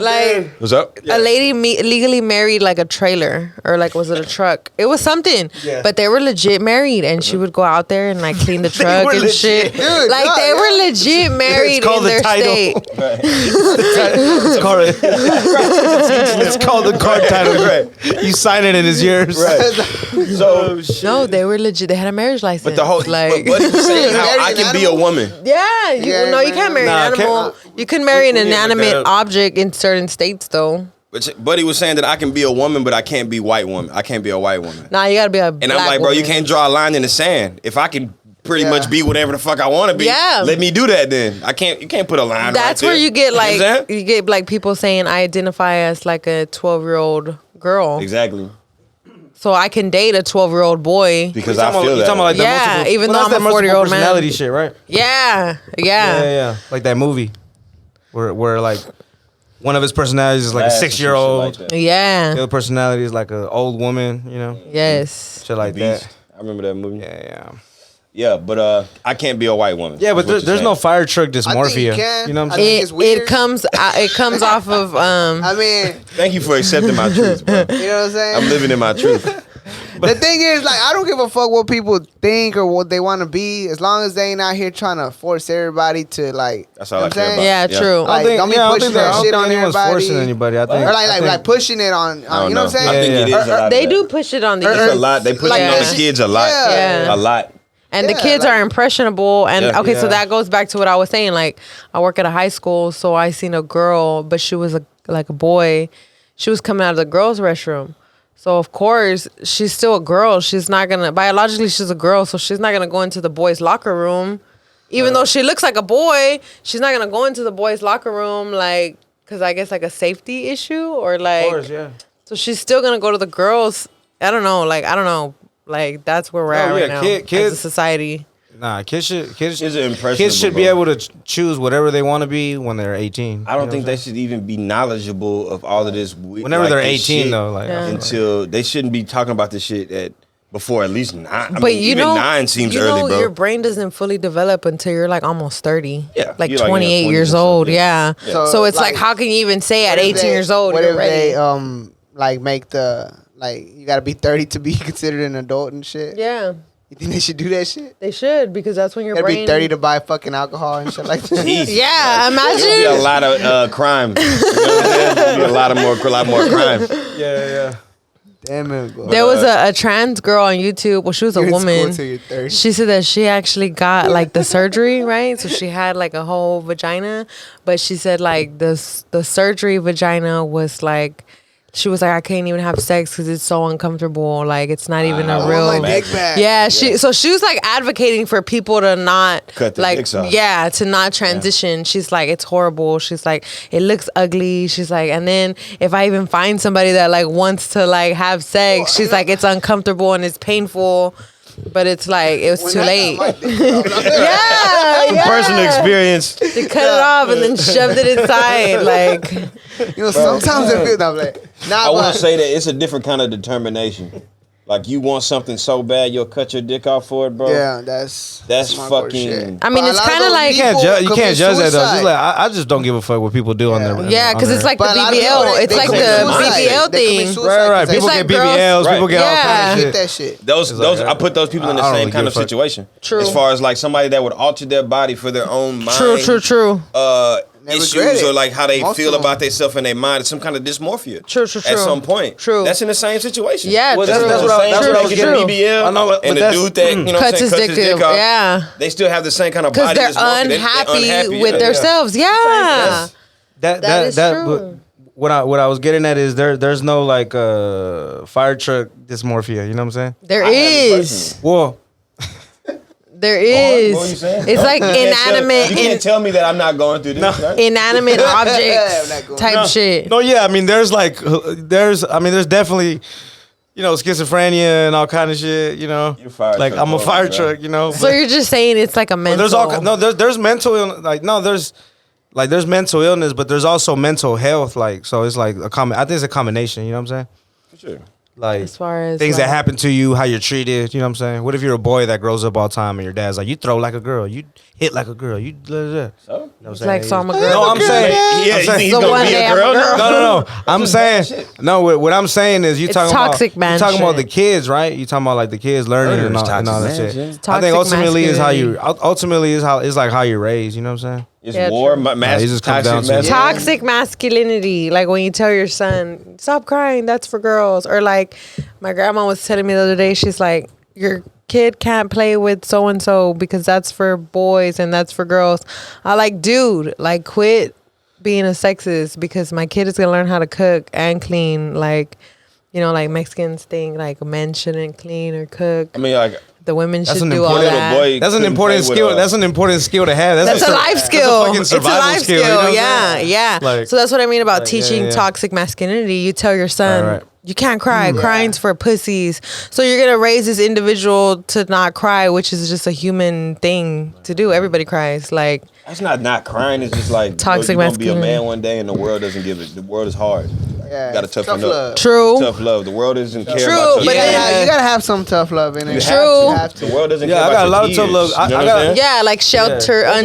Like What's up? a lady legally married like a trailer or like was it a truck? It was something. Yeah. But they were legit married and she would go out there and like clean the truck were and legit. shit. Dude, like no, they yeah. were legit married called in the their title. state. It's called the car title. Right. You sign it and it's yours. Right. So, No, they were legit. They had a marriage license. but the whole like but he was saying how Marry I an can be a animal? woman. yeah, you Yeah, no, you man. can't marry Nah, an animal. You can marry an we need to look that inanimate up. object in certain states though. But Buddy was saying that I can be a woman, but I can't be white woman. I can't be a white woman. Nah, you gotta be a And black I'm like, bro, you woman. can't draw a line in the sand. If I can pretty Yeah. much be whatever the fuck I want to be, Yeah. let me do that then. You can't put a line That's right where there. you get know what I'm like saying? you get like people saying I identify as like a 12-year-old girl, Exactly. so I can date a 12-year-old boy. Because You I feel that. talking about like that Yeah, multiple, even though that's I'm that a multiple 40-year-old man. personality shit, right? Yeah, Yeah. Like that movie where like one of his personalities is like a Flash and 6-year-old. shit like that. yeah, The other personality is like an old woman, you know? yes. Shit like Beast. that. I remember that movie. Yeah. Yeah, but I can't be a white woman. Yeah, but is what there's you're no saying. fire truck I think you dysmorphia. can. You know what I I'm saying? think it's weird. It comes off of I mean, Thank you for accepting my truth, bro. you know what I'm saying? I'm living in my truth. The thing is, like, I don't give a fuck what people think or what they want to be, as long as they ain't out here trying to force everybody to like. That's all you know I what care I'm about. saying? yeah, Yeah. true. Like, don't be pushing that shit on anyone's everybody. forcing anybody. I think, Or like, I think- like pushing it on. I don't You know what I'm I saying? think Yeah, it is a lot of They that. do push it on the It's a lot. They put Like, it on yeah. the kids a lot. Yeah. A lot. And the Yeah, kids like- are impressionable. And Yeah. okay, so Yeah. that goes back to what I was saying. Like, I work at a high school, so I seen a girl, but she was like a boy. She was coming out of the girls' restroom. So of course, she's still a girl. She's not gonna biologically she's a girl, so she's not gonna go into the boys' locker room. Even though she looks like a boy, she's not gonna go into the boys' locker room like because I guess like a safety issue or like Of course, yeah. so she's still gonna go to the girls. I don't know. Like that's where we're at yeah, right now as a kids- society. Nah, kids Kids are impressionable, kids should be bro. able to choose whatever they want to be when they're 18. I don't think they should even be knowledgeable of all of this. Whenever like, they're this 18 shit though, like Yeah. until they shouldn't be talking about this shit before at least 9. I But mean, you even know, 9 seems you early, know, bro. your brain doesn't fully develop until you're like almost 30. Yeah, like you're like in your 28 20s years or old. something. Yeah. Yeah. So it's like, like, how can you even say at What if 18 they- years old What you're if ready? they like make the like you gotta be 30 to be considered an adult and shit? Yeah, You think they should do that shit? they should because that's when your You gotta brain. be 30 to buy fucking alcohol and shit like that. Jeez. Yeah, There'll be a imagine. lot of crime. You know what I'm saying? There'll be a lot more crime. Yeah. Damn it, bro. There was a trans girl on YouTube. Well, she was a You're in school woman. till you're 30. She said that she actually got like the surgery, right? So she had like a whole vagina, but she said like the surgery vagina was like She was like, I can't even have sex because it's so uncomfortable. Like, it's not even a I real. want my dick back. Yeah, so she was like advocating for people to not Cut the like, dicks off. yeah, to not transition. She's like, it's horrible. She's like, it looks ugly. She's like, and then if I even find somebody that like wants to like have sex, she's like, it's uncomfortable and it's painful. But it's like it was When too I late. got my dick off, Yeah, Personal experience. They cut it off and then shoved it inside. Like, you know, sometimes it feels. I'm like, nah, I want but to say that it's a different kind of determination. Like you want something so bad, you'll cut your dick off for it, bro. yeah, that's That's my fucking. shit. I mean, But a it's lot of kind of those like people You can't judge that though. suicide. Just like I just don't give a fuck what people do on their. yeah, because it's like the But a lot of BBL. people, It's like commit the suicide. BBL They commit thing. suicide Right, 'cause people they like get girls- BBLs, people Right. get all kinds of get shit. that shit. Those like, I put those people in the I don't same really kind give of a fuck. situation. True. As far as like somebody that would alter their body for their own mind. True. They regret Issues it. or like how they Most feel of them. about themselves and their mind. It's some kind of dysmorphia. True. At some point. True. That's in the same situation. Yeah, Well, true. that's what I was True, getting. true. BBL I know, but and the that's- dude that, you know what I'm Cuts saying, his dick off. Yeah. They still have the same kind of Because body they're dysmorphia. unhappy with yeah. themselves. Yeah. That is true. What I was getting at is there's no like fire truck dysmorphia. You know what I'm saying? There is. Well, There is. What were you saying? It's like You inanimate can't tell me that I'm not going through this. right? inanimate I'm not objects going- type shit. no, yeah. I mean, there's definitely, you know, schizophrenia and all kind of shit. You know, You're fire like truck I'm a boy, fire bro. truck. You know, So you're just saying it's like a but mental. there's mental like no there's. Like there's mental illness, but there's also mental health. Like so, it's like I think it's a combination. You know what I'm saying? For sure. Like As far as things like, that happen to you, how you're treated. You know what I'm saying? What if you're a boy that grows up all the time and your dad's like, you throw like a girl, you hit like a girl, you. Blah, blah, blah. So? You know what I'm It's saying? like, so I'm a girl. No, I'm saying. Yeah, I'm you think saying he's So gonna one be day a I'm a girl girl. now? no. I'm saying no. What I'm saying is you It's talking toxic about man you talking about shit. the kids, right? You talking about like the kids learning and all that Toxic shit. man, I Toxic think ultimately is how you masculinity. ultimately is how it's like how you're raised. You know what I'm saying? It's Yeah, war, true. mass, it just comes toxic down to- masculinity. Toxic masculinity, like when you tell your son, stop crying, that's for girls. Or like my grandma was telling me the other day, she's like, your kid can't play with so and so because that's for boys and that's for girls. I like, dude, like quit being a sexist because my kid is gonna learn how to cook and clean. Like, you know, like Mexicans think like men shouldn't clean or cook. I mean, like, The women That's should an do all important that. boy That's an couldn't important play with skill. a- That's an important skill to have. That's a life skill. fucking It's a survival life skill. you know what I'm Yeah, saying? yeah. Like- So that's what I mean about like, yeah, teaching yeah. toxic masculinity. You tell your son, Right. you can't cry. Crying's for pussies. So you're gonna raise this individual to not cry, which is just a human thing to do. Everybody cries. Like, that's not crying. It's just like Toxic you're gonna be a masculinity. man one day, and the world doesn't give it. The world is hard. Yeah, You gotta tough toughen up. love. true. Tough love. The world doesn't care True, about but your then- You gotta have some tough love in it. You have True. You have to. The world doesn't Yeah, care I about got a your lot of kids. tough love. You I know got- what I'm saying? Yeah, like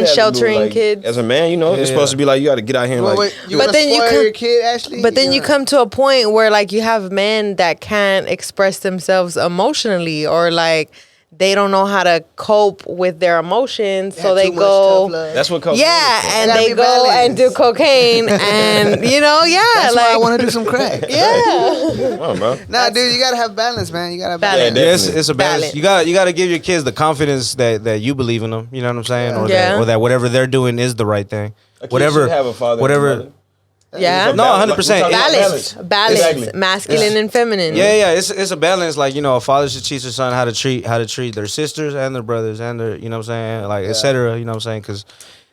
sheltering kids. As a man, you know, it's Yeah. supposed to be like you got to get out here and Well, like. wait, you But wanna then you spoil come- your kid, Ashley? But then you gonna- come to a point where like you have men that can't express themselves emotionally, or like they don't know how to cope with their emotions, so have they too much go. tough love. That's what comes. Yeah, and gotta they be go balanced. and do cocaine, and you know, yeah, That's like why I want to do some crack. yeah, Oh, bro. Nah, dude, you gotta have balance, man. You gotta have Balance. balance. Yeah, Yeah, definitely. it's a balance. Balance. You got to give your kids the confidence that you believe in them. You know what I'm saying? Or Yeah. that whatever they're doing is the right thing. A kid Whatever. should have a father. whatever. And a mother. yeah. No, 100%. Balance, Exactly. masculine and feminine. Yeah, it's a balance. Like, you know, a father should teach his son how to treat their sisters and their brothers and their, you know what I'm saying, like, etc. You know what I'm saying? Because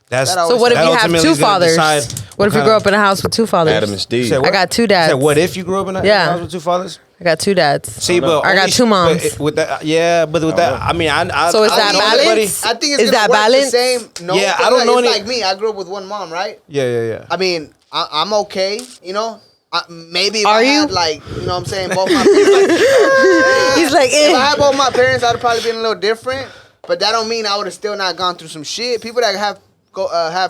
that's That So what if that you have ultimately two is gonna fathers? decide What if you kind grow of- up in a house with two fathers? Adam and Steve. Say I what? got two dads. Say, what if you grew up in a Yeah. house with two fathers? I got two dads. See, but I got only- two moms. but with that, yeah, but with that, I mean, I So is I that don't know balance? anybody- I think it's Is gonna that work balance? the same. No, Yeah, I 'cause don't like, know it's any- like me. I grew up with one mom, right? Yeah. I mean, I'm okay, you know. Maybe if Are I you? had, like, you know what I'm saying, both my parents. He's like, If I eh. had both my parents, I'd have probably been a little different. But that don't mean I would have still not gone through some shit. People that have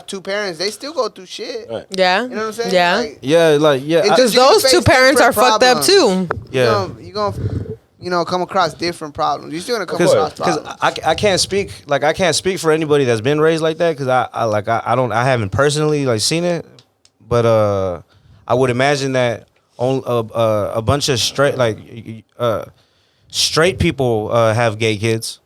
two parents, they still go through shit. Right. Yeah. You know what I'm saying? Yeah. Like, Yeah. It I- just- Because you can those face two parents are different fucked up problems. too. yeah. You're gonna come across different problems. You're still gonna come Because across problems. I can't speak for anybody that's been raised like that because I haven't personally like seen it, but I would imagine that on a bunch of straight people have gay kids.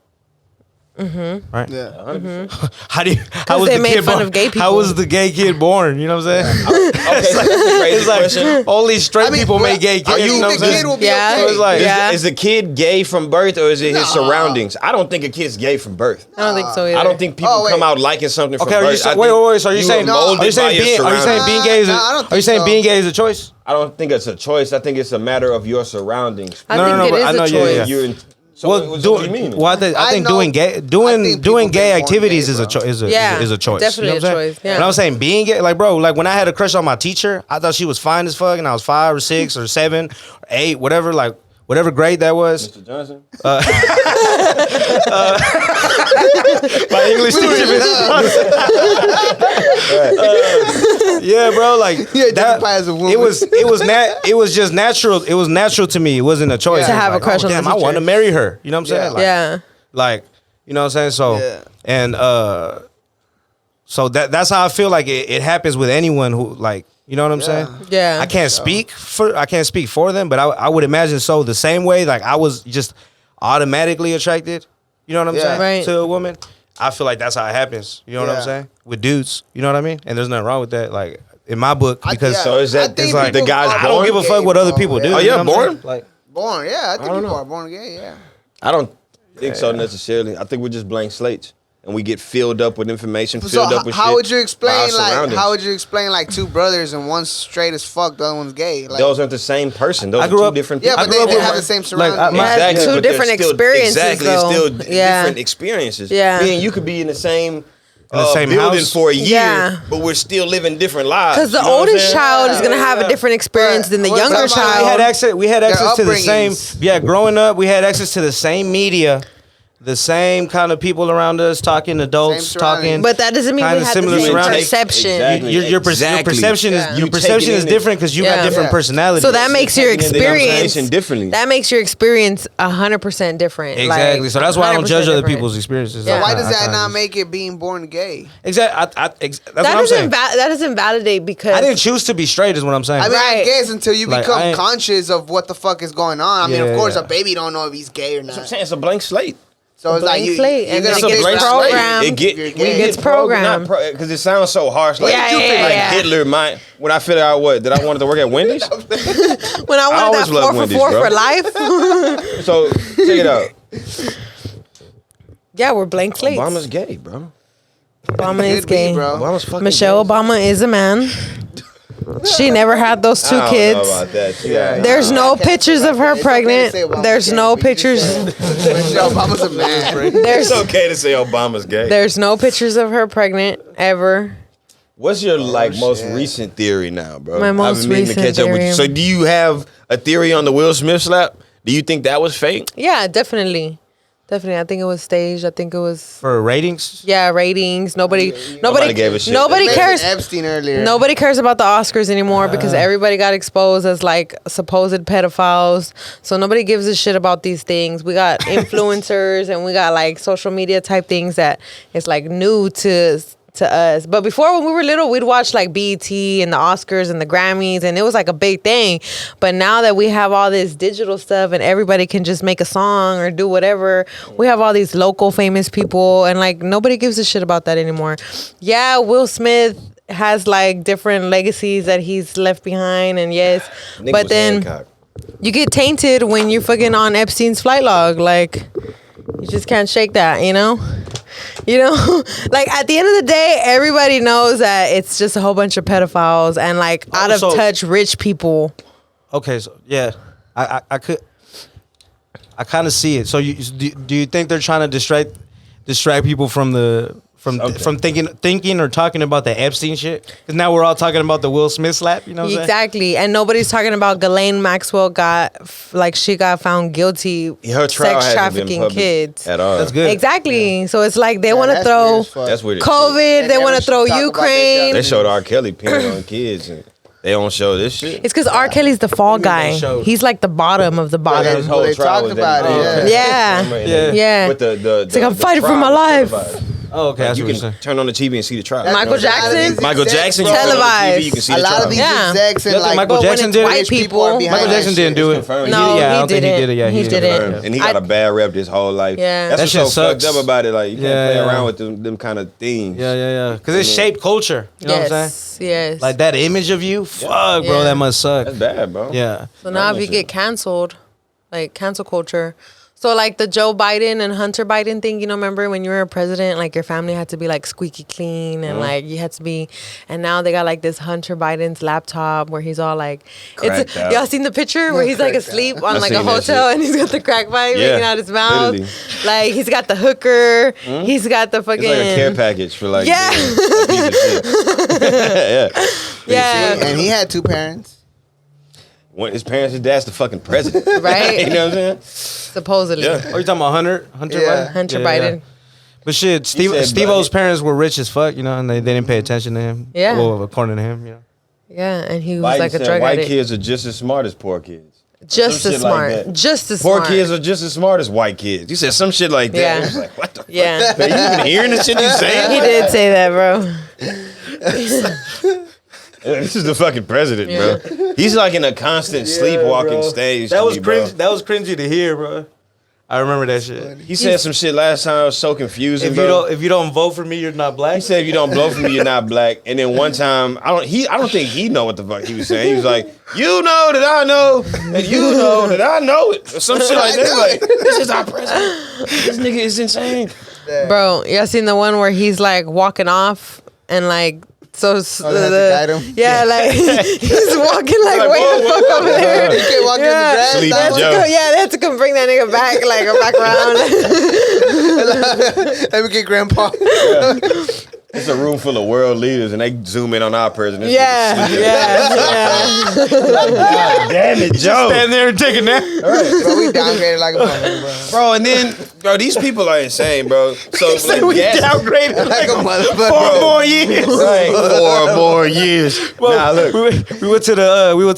Right? Yeah. 100%. How was they the made kid fun born? of gay How people. was the gay kid born? You know what I'm saying? Okay, so that's a crazy It's like question. only straight I mean, people make gay I kids. You think know the what I'm kid saying? will be Yeah. okay. So it's like- Yeah. Is the kid gay from birth or is it his surroundings? I don't think a kid's gay from birth. I don't think so either. I don't think people Oh, wait. come out liking something from Okay, are you birth. saying, I wait, think wait, wait. So are you saying, were molded are you saying by your being, are you saying being gay is a, No, I don't are you think saying so. being gay is a choice? I don't think it's a choice. I think it's a matter of your surroundings. I No, think no, no, it but I is know, a yeah, choice. yeah. You're in, so Well, what do you mean? Well, I think I know- doing I doing think doing people gay been born activities gay, is a bro. choice. Is Yeah, a choice. definitely you know what I'm a saying? choice, yeah. But I'm saying being gay, like bro, like when I had a crush on my teacher, I thought she was fine as fuck, and I was 5 or 6 or 7 or 8, whatever, like whatever grade that was. Mr. Johnson? My English teacher, yeah, bro, like You identify as a woman. It was just natural. It was natural to me. It wasn't a choice. To It was have a like, crush on the damn, I want to teacher. marry her. You know what I'm saying? Yeah. Like, Yeah. like, you know what I'm saying? So Yeah. and so that's how I feel like it happens with anyone who, like, you know what I'm saying? Yeah. I can't speak for them, but I would imagine so the same way, like I was just automatically attracted, you know what I'm Yeah. saying? Right. To a woman. I feel like that's how it happens. You know what Yeah. I'm saying? With dudes. You know what I mean? And there's nothing wrong with that. Like in my book, because yeah. So is I that think it's like the people guy's are I don't born? give a fuck what other people do. Yeah. Oh, you yeah, know what I'm born? saying? Like Born, yeah. I think don't people know. are born gay, yeah. I don't think so necessarily. I think we're just blank slates. And we get filled up with information, So filled up with how shit would you by our explain like surroundings. how would you explain like two brothers and one's straight as fuck, the other one's gay? Like, Those aren't the same person. Those I are grew two up- different yeah, people. but grew up they with have my- the same like, surroundings. my- Exactly, Two but they're different still- experiences, Exactly, it's though. still Yeah. different experiences. Yeah. Me and you could be in the same, same building house. for a year, Yeah. but we're still living different lives. Because the You know what I'm oldest saying? child is gonna have a Yeah. different experience than the But younger what about- child. we had access to the same. upbringings. Yeah, growing up, we had access to the same media, the same kind of people around us, talking adults, Same talking. surroundings. But that doesn't mean we kinda have similar the same surroundings. perception. Exactly. Your Exactly. perception Yeah. is You your perception take it is in different because you got Yeah. different Yeah. personalities. So that makes your Taking in the experience information differently. That makes your experience 100% different. Exactly. Like, So that's why I don't 100% judge other different. people's experiences. Yeah. Why I does that kinda not just- make it being born gay? Exactly? That's That what I'm doesn't saying. that doesn't validate because I didn't choose to be straight, is what I'm saying. I mean, I Right. guess until you Like, become I ain't- conscious of what the fuck is going on. I mean, Yeah, of course, yeah. a baby don't know if he's gay or That's what I'm not. saying. It's a blank slate. So it's like blank you, slate, you're and gonna then It's a it gets blank programmed. slate. It gets programmed. Because it sounds so harsh. Like, Yeah, you think yeah, like yeah. Hitler might, when I figured out what, that I wanted to work at Wendy's? when I wanted always that loved 4 for Wendy's, 4 bro. for life. So, check it out. Yeah, we're blank slates. Obama's gay, bro. Obama is Could be, gay. bro. Obama's fucking Michelle gay. Obama is a man. She never had those two I don't kids. know about that. Yeah. There's no I can't pictures say of her that. It's okay to pregnant. say Obama's There's gay, no but you just pictures. said Michelle Obama's a man. There's It's okay to say Obama's gay. there's no pictures of her pregnant ever. What's your most shit. recent theory now, bro? My most I've been meaning to recent catch up with you. theory. So, do you have a theory on the Will Smith slap? Do you think that was fake? Yeah, definitely. Definitely. I think it was staged. I think it was For ratings, ratings. Nobody gave a shit. Nobody Mentioned cares. Epstein earlier. Nobody cares about the Oscars anymore because everybody got exposed as like supposed pedophiles. So nobody gives a shit about these things. We got influencers and we got like social media type things that it's like new to us. But before, when we were little, we'd watch like BET and the Oscars and the Grammys, and it was like a big thing. But now that we have all this digital stuff and everybody can just make a song or do whatever, we have all these local famous people, and like nobody gives a shit about that anymore. Yeah, Will Smith has like different legacies that he's left behind, and yes, Nigga but was then Hancock. you get tainted when you're fucking on Epstein's flight log. Like, you just can't shake that, you know? You know? Like, at the end of the day, everybody knows that it's just a whole bunch of pedophiles and, like, out of so- touch rich people. okay, so yeah, I kind of see it. So do you think they're trying to distract people from thinking or talking about the Epstein shit? Because now we're all talking about the Will Smith slap. You know what I'm saying? Exactly. And nobody's talking about Ghislaine Maxwell she got found guilty Her trial sex hasn't been trafficking public kids. at all. That's good. Exactly. So it's like they want to that's throw weird as fuck. That's weird. as shit. COVID, They they want never to throw talk about Ukraine. They showed R. Kelly peeing on kids, and they don't show this shit. It's because R. Kelly's the fall guy. showed? He's like the bottom of the His bottom. whole They trial talked was about that he it, peed on yeah. them. Yeah. But the It's like, I'm the fighting for trial my was life. televised. Oh, okay. That's You what you're can saying. turn on the TV and see the trial. Michael Jackson? Michael Jackson, you turn on the Televised. TV, you can see A the lot trial. of these Yeah. execs and You don't think like Michael But when Jackson it's did white it? people- are behind Michael that Jackson shit. didn't do it. confirmed. No, I he don't think didn't. he did it. Yeah, He didn't. didn't. And he got a bad rep this whole life. Yeah. That's That what's shit so fucked sucks. up about it. Like, you can't Yeah, play yeah. around with them kind of things. Yeah. Because it shaped culture. You know what I'm saying? Yes. Like that image of you, fuck, bro, Yeah. that must suck. That's bad, bro. Yeah. So now if you get canceled, like cancel culture. So like the Joe Biden and Hunter Biden thing, you know, remember when you were a president, like your family had to be like squeaky clean and like you had to be, and now they got like this Hunter Biden's laptop where he's all like, Cracked out. y'all seen the picture where he's like Cracked asleep I on like a seen that hotel shit. and he's got the crack pipe Yeah, hanging out his mouth. literally. Like he's got the hooker, he's got the fucking. It's like a care package for like Yeah. being a piece of shit. yeah. Yeah. And he had 2 parents. When his parents, his dad's the fucking president. Right. You know what I'm saying? Supposedly. Yeah. Are you talking about Hunter Yeah. Biden? Hunter Yeah, Biden. yeah. But shit, said Steve-O's Biden. parents were rich as fuck, you know, and they didn't pay attention to him. Yeah. Well, according to him, you know. Yeah, and he was Biden like a said drug white addict. kids are just as smart as poor kids. Just Some as shit like smart. that. Just as Poor smart. kids are just as smart as white kids. You said some shit like that. Yeah. I was like, what the Yeah. fuck? Are you even hearing the shit you saying? He did say that, bro. This is the fucking president, Yeah. bro. He's like in a constant sleepwalking stage. That to was me, bro. cringe. That was cringy to hear, bro. I remember that shit. He said some shit last time. I was so confusing, bro. If you don't vote for me, you're not black. He said if you don't blow for me, you're not black. And then one time, I don't think he know what the fuck he was saying. He was like, you know that I know, and you know that I know it. Or some shit like that. Like, this is our president. This nigga is insane. Bro, y'all seen the one where he's like walking off and like so they had to guide him? yeah, like he's walking like Like, way whoa, the whoa, fuck whoa, over whoa, there. He can't walk in the grass. Sleepy They had to Joe. come, yeah, they had to come bring that nigga back, like back around. Let me get grandpa. It's a room full of world leaders, and they zoom in on our president. This Yeah, nigga sleeping. yeah. God damn it, Joe. Stand there and take a nap. Bro, we downgraded like a motherfucker, bro. Bro, and then, bro, these people are insane, bro. So, like, We gas- downgraded Like a motherfucker. 4 more years. Like 4 more years. Nah, look. We went to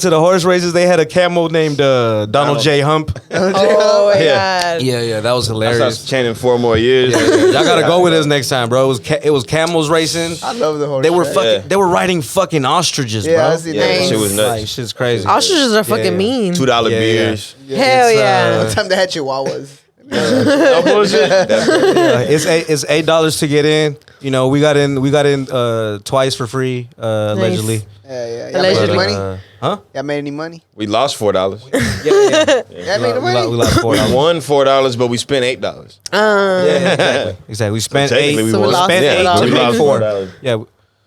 the horse races. They had a camel named Donald J. Hump. Oh my Yeah. god. Yeah, that was I hilarious. started chanting 4 more years. Y'all gotta go with us next time, bro. It was camels racing. I love the horse. They were race. fucking. Yeah. They were riding fucking ostriches, Yeah, I bro. see Yeah, that that. shit was Like, nuts. shit's crazy. Ostriches are fucking Yeah. mean. $2 Yeah, beers. Hell It's, yeah. One time they had chihuahuas. No bullshit. It's $8 to get in. You know, we got in twice for free, allegedly. Yeah. Y'all Allegedly. made any money? Huh? Y'all made any money? We lost $4. Yeah. Y'all made the We money? lost $4. We won $4, but we spent $8. Yeah, exactly. We spent Technically, eight. we So we won. lost spent $8. eight to We make lost $4. $4. Yeah,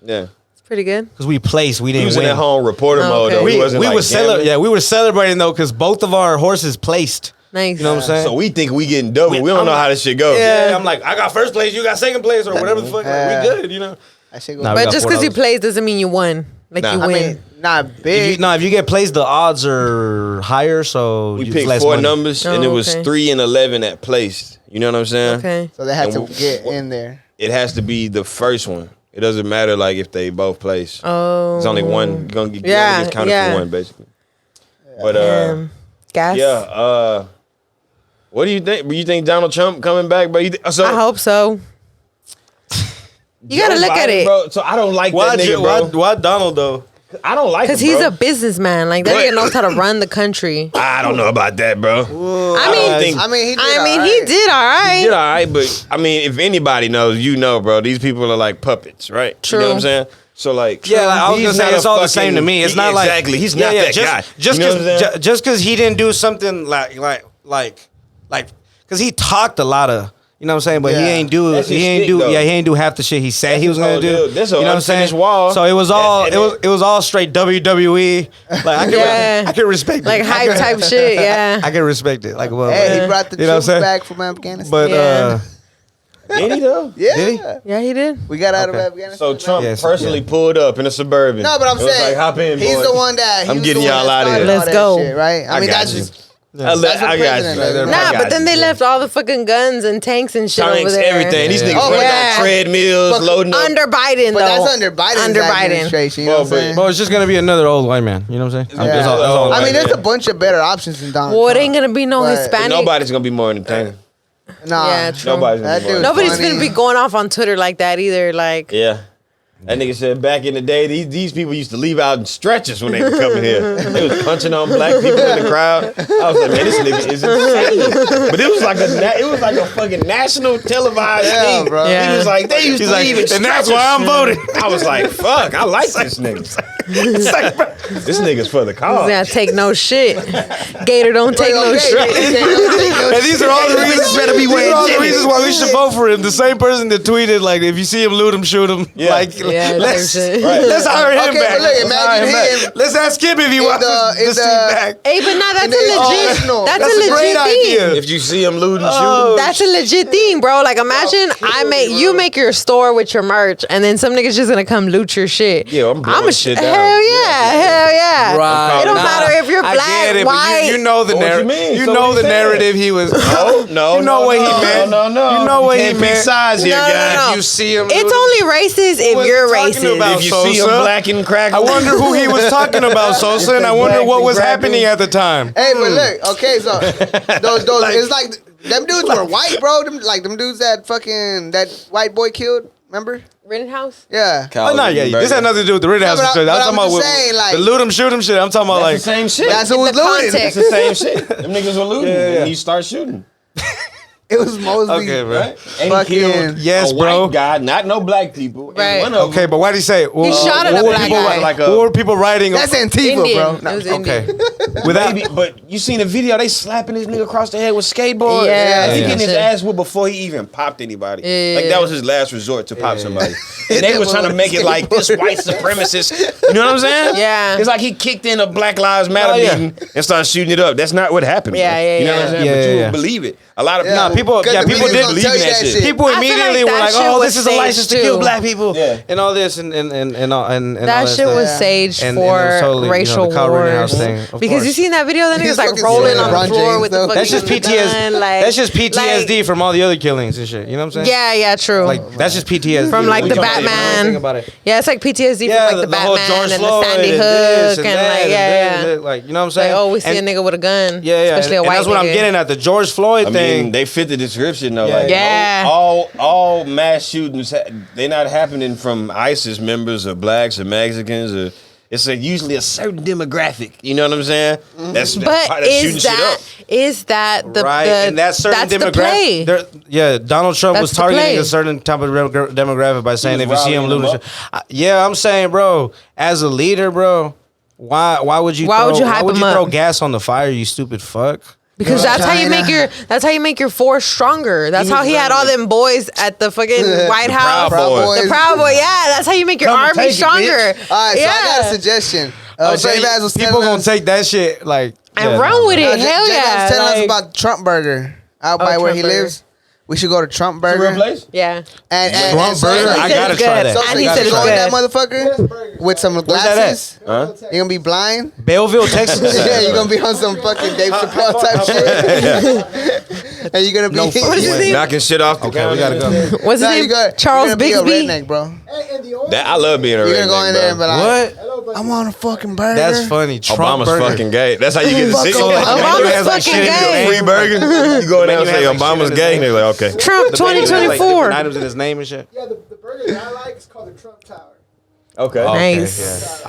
Yeah. It's pretty good. because we placed. We He didn't was in win. that home reporter mode, okay. though. We He wasn't like were gambling. we were celebrating though because both of our horses placed. Nice. You know what I'm saying? So we think we getting double. We don't know how this shit goes. Yeah, I'm like, I got first place, you got second place, or whatever the fuck. Like, we good, you know. I should go. Nah, we But got just because you $4. played doesn't mean you won. Like Nah. you I win. mean, not big. If you get placed, the odds are higher, so We you picked less 4 money. numbers, and Oh, it was okay. 3 and 11 at placed. You know what I'm saying? Okay. So they had to And get in there. It has to be the first one. It doesn't matter like if they both place. Oh. It's only one. You're gonna get Yeah, counted yeah. for one, basically. But Gas. yeah. What do you think? You think Donald Trump coming back? But so I hope so. You gotta Joe look at Biden, it. bro. So I don't like Why, that nigga, bro. why Donald though? I don't like him, Because he's bro. a businessman. Like that But- nigga knows how to run the country. I don't know about that, bro. I mean, think- I mean, he did. he did all right. He did all right, but I mean, if anybody knows, you know, bro. These people are like puppets, right? True. You know what I'm saying? So like, Yeah, like, I was he's gonna say not it's a all the fucking- same to me. It's not like exactly. He's not that guy. Just You know what I'm saying? just because he didn't do something like because he talked a lot of. You know what I'm saying? But Yeah. he ain't do That's his he ain't shtick, do though. he ain't do half the shit he said That's he was his gonna whole do. deal. There's a You know what I'm saying? unfinished wall. So it was all And it was all straight WWE. Like Yeah. I can respect Like it. hype type shit. Yeah. I can respect it. Like well, Hey, he brought the You know what I'm troops saying? back from Afghanistan. but Yeah. Did he though? yeah. Did he? Yeah, he did. We got out Okay. of Afghanistan. So Trump Yes, personally yeah. pulled up in a Suburban. No, but I'm It was saying like, hop in, he's boy. the one that I'm was getting the one y'all that outta started here. all Let's that go. shit, right? I mean, got that's you. just I That's what got president you. does. I Nah, got but then you. they left all the fucking guns and tanks and shit over tanks, there. everything. These Yeah. niggas Oh, running yeah. on treadmills, But loading up. Under Biden, but though. that's under Biden's Under Biden. administration. You know Well, what I'm saying? Bro, it's just gonna be another old white man. You know what I'm saying? Yeah. That's all I I mean, right, there's yeah. a bunch of better options than Donald Well, it Trump. ain't gonna be no But Hispanic. Nobody's gonna be more entertaining. Nah, Yeah, true. Nobody's gonna That be dude- more. Nobody's funny. gonna be going off on Twitter like that either. Like, Yeah. That nigga said back in the day, these people used to leave out in stretches when they were coming here. They was punching on black people in the crowd. I was like, man, this nigga is insane. But it was like a fucking national televised thing. bro. Yeah. He was like, they used to leave in stretches. and that's why I'm voting. I was like, fuck, I like this nigga. This nigga's for the cause. yeah, take no shit. Gator don't take no shit. And these are all the reasons. better be These are all the wearing reasons why we should vote for him. The same person that tweeted like, if you see him, loot him, shoot him. Yeah. Like, Yeah, let's same shit. let's hire him Okay, back. but look, Let's hire imagine him him back. Let's ask him if he wants this tweet back. Hey, but nah, that's And they a legit. all- That's That's a a great legit thing. idea. If you see him looting, Oh, That's a legit thing, bro. Like, imagine you make your store with your merch, and then some niggas just gonna come loot your shit. Yeah, I'm blowing shit down. Hell yeah. Right. It don't Nah, matter if you're I black, get it, but white. you know the What you narrative. mean? You So know what the he said? narrative he was. No, You know what he meant. No. You know what he Can't pick meant. sides here, No, no, guys. no. You see him. It's looting. only racist if What you're you talking racist. about? If you see him Sosa? black and crack, I wonder who he was talking about, Sosa, and I wonder black what and was crack happening dude. at the time. Hey, but look, okay, so those it's like them dudes were white, bro. Them dudes that white boy killed. Remember? Rittenhouse? Yeah. Oh, no, yeah. This had nothing to do with the Rittenhouse. No, but I'm talking I'm about just saying, like- the loot 'em, shoot 'em shit. I'm talking about That's like. the same shit. That's who was In the looting. context. It's the same shit. Them niggas were looting, Yeah. and you start shooting. It was mostly Okay, bro. Right? And Fucking- he killed Yes, a bro. white guy, not no black people. And Right. one of Okay, them, but why did he say? He shot at a what were black people, guy. like what were people writing? That's Antifa, Indian. bro. It was Okay. Indian. Without, Maybe, but you seen the video? They slapping this nigga across the head with skateboard. Yeah, he yeah. getting his Shit. ass whooped before he even popped anybody. Yeah. Like that was his last resort to pop Yeah. somebody. And they was trying to make it like this white supremacist. You know what I'm saying? Yeah. It's like he kicked in a Black Lives Matter Oh, yeah. meeting and started shooting it up. That's not what happened. Yeah, bro. yeah, You know what yeah. I'm saying? Yeah, But you yeah. would believe it. A lot of Yeah. people- Because yeah, the people videos did gonna believe tell in you that shit. people I feel immediately like were that like, shit "Oh, was this is a license to staged kill too. black people," Yeah. and all this, and all and all That shit stuff. was Yeah. staged And it for was totally, racial the Kyle Rittenhouse wars. thing, of Because course. you seen that video? That He's nigga's like fucking rolling on LeBron the floor James, with the though. fucking That's just PTSD. gun, like, That's just PTSD like- from all the other killings and shit. You know what I'm saying? Yeah, true. Like that's just PTSD From like We the talk about it, you know, Batman. think about it. Yeah, it's like PTSD Yeah, from like the whole Batman George and the Floyd Sandy and Hook this and that like and yeah. that, like you know what I'm Like, saying? oh, we see And- a nigga with a gun. Yeah, Especially a and white that's what I'm nigga. getting at. The George Floyd I thing. mean, they fit the description though. Yeah. Like Yeah. all mass shootings, they're not happening from ISIS members or blacks or Mexicans or. It's usually a certain demographic. You know what I'm saying? That's But part of shooting is shit up. that the right, the and that certain that's the play? demographic. Yeah, Donald Trump That's was the targeting play. a certain type of demographic by saying was if you see him rallying them looting, yeah, I'm saying, bro, as a leader, bro, why would you hype him up? throw gas on the fire, you stupid fuck? Because that's how you China. make your force stronger. That's how he had all them boys at the fucking White House. Proud Boys. The Proud Boy, yeah. That's how you make your Come and army take it, stronger. bitch. All right, so yeah. I got a suggestion. I'm saying J-Baz was people telling gonna us, take that shit like And run with it. Hell J-Baz yeah. was telling us Like- about Trump Burger out by where Trump he Burger. lives. We should go to Trump It's a real Burger. place? Yeah. And Trump so Burger? like- I He said gotta it's try good. that. So And he you said it's go in that good. motherfucker with some that glasses. Huh? You're gonna be blind. Belleville, Texas. Yeah, you're gonna be on some fucking Dave Chappelle type shit. And you're gonna be No fucking What is his way. name? Knocking shit off the Okay, we counter. gotta go. What's his Nah, name? you got Charles you're gonna be a Bixby. redneck, bro. That I love being a You're redneck, gonna go in there and be bro. like, What? I want a fucking burger. That's funny. Trump Obama's burger. fucking gay. That's how you get to Fuck see Obama. Obama's has, like, fucking shit in his gay. name. free burger. You go in there and Menu say has, like, Obama's shit in gay. his And they're like, okay. Trump The menu has, like, 2024. different items in his name and shit. Yeah, the burger that I like is called the Trump Tower. Okay. Okay, Nice.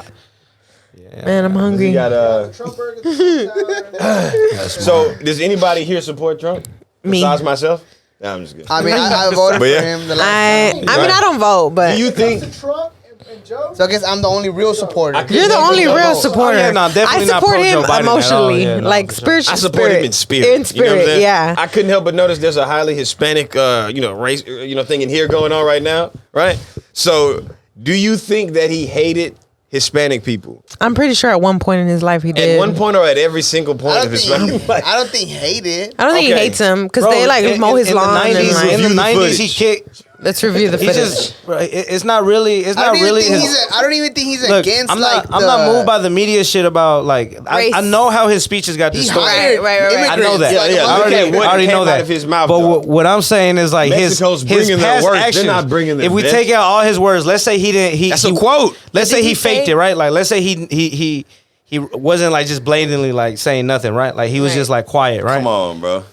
yeah. Man, I'm He hungry. got The Trump burger, the Trump Tower. So does anybody here support Trump? Me. Besides myself? Nah, I'm just kidding. I mean, I voted But for yeah. him the last time. I mean, I don't vote, but Do you think? To Trump and Joe. So I guess I'm the only real supporter. you're the only real vote. supporter. Oh, yeah, no, definitely I not support pro him Joe Biden at all. emotionally, Yeah, no, like for sure. spiritual. I support him in spirit. In You know what I'm spirit, saying? yeah. I couldn't help but notice there's a highly Hispanic, race, thing in here going on right now, right? So, do you think that he hated Hispanic people I'm pretty sure at one point in his life he did. at one point or at every single point I of don't his think. life? I don't think hate it. I don't think he Okay. hates him because Bro, they like mow his lawn and in the like. 90s, he kicked. Let's review the He footage. just, bro, it's not really. It's I not don't even really. think his- I don't even think he's Look, against I'm like. not. I'm not moved by the media shit about like. Race. I know how his speeches got He distorted. hired Right. I know that. immigrants, like, Yeah, I look already, at what I already came know out that. of his mouth, But though. what I'm saying is like Mexico's his bringing their past worst. They're actions. not bringing their If we best. take out all his words, let's say he didn't. That's a quote. Let's What say did he he faked say? it, right? Like let's say he wasn't like just blatantly like saying nothing, right? Like he was Right. just like quiet, right? Come on, bro.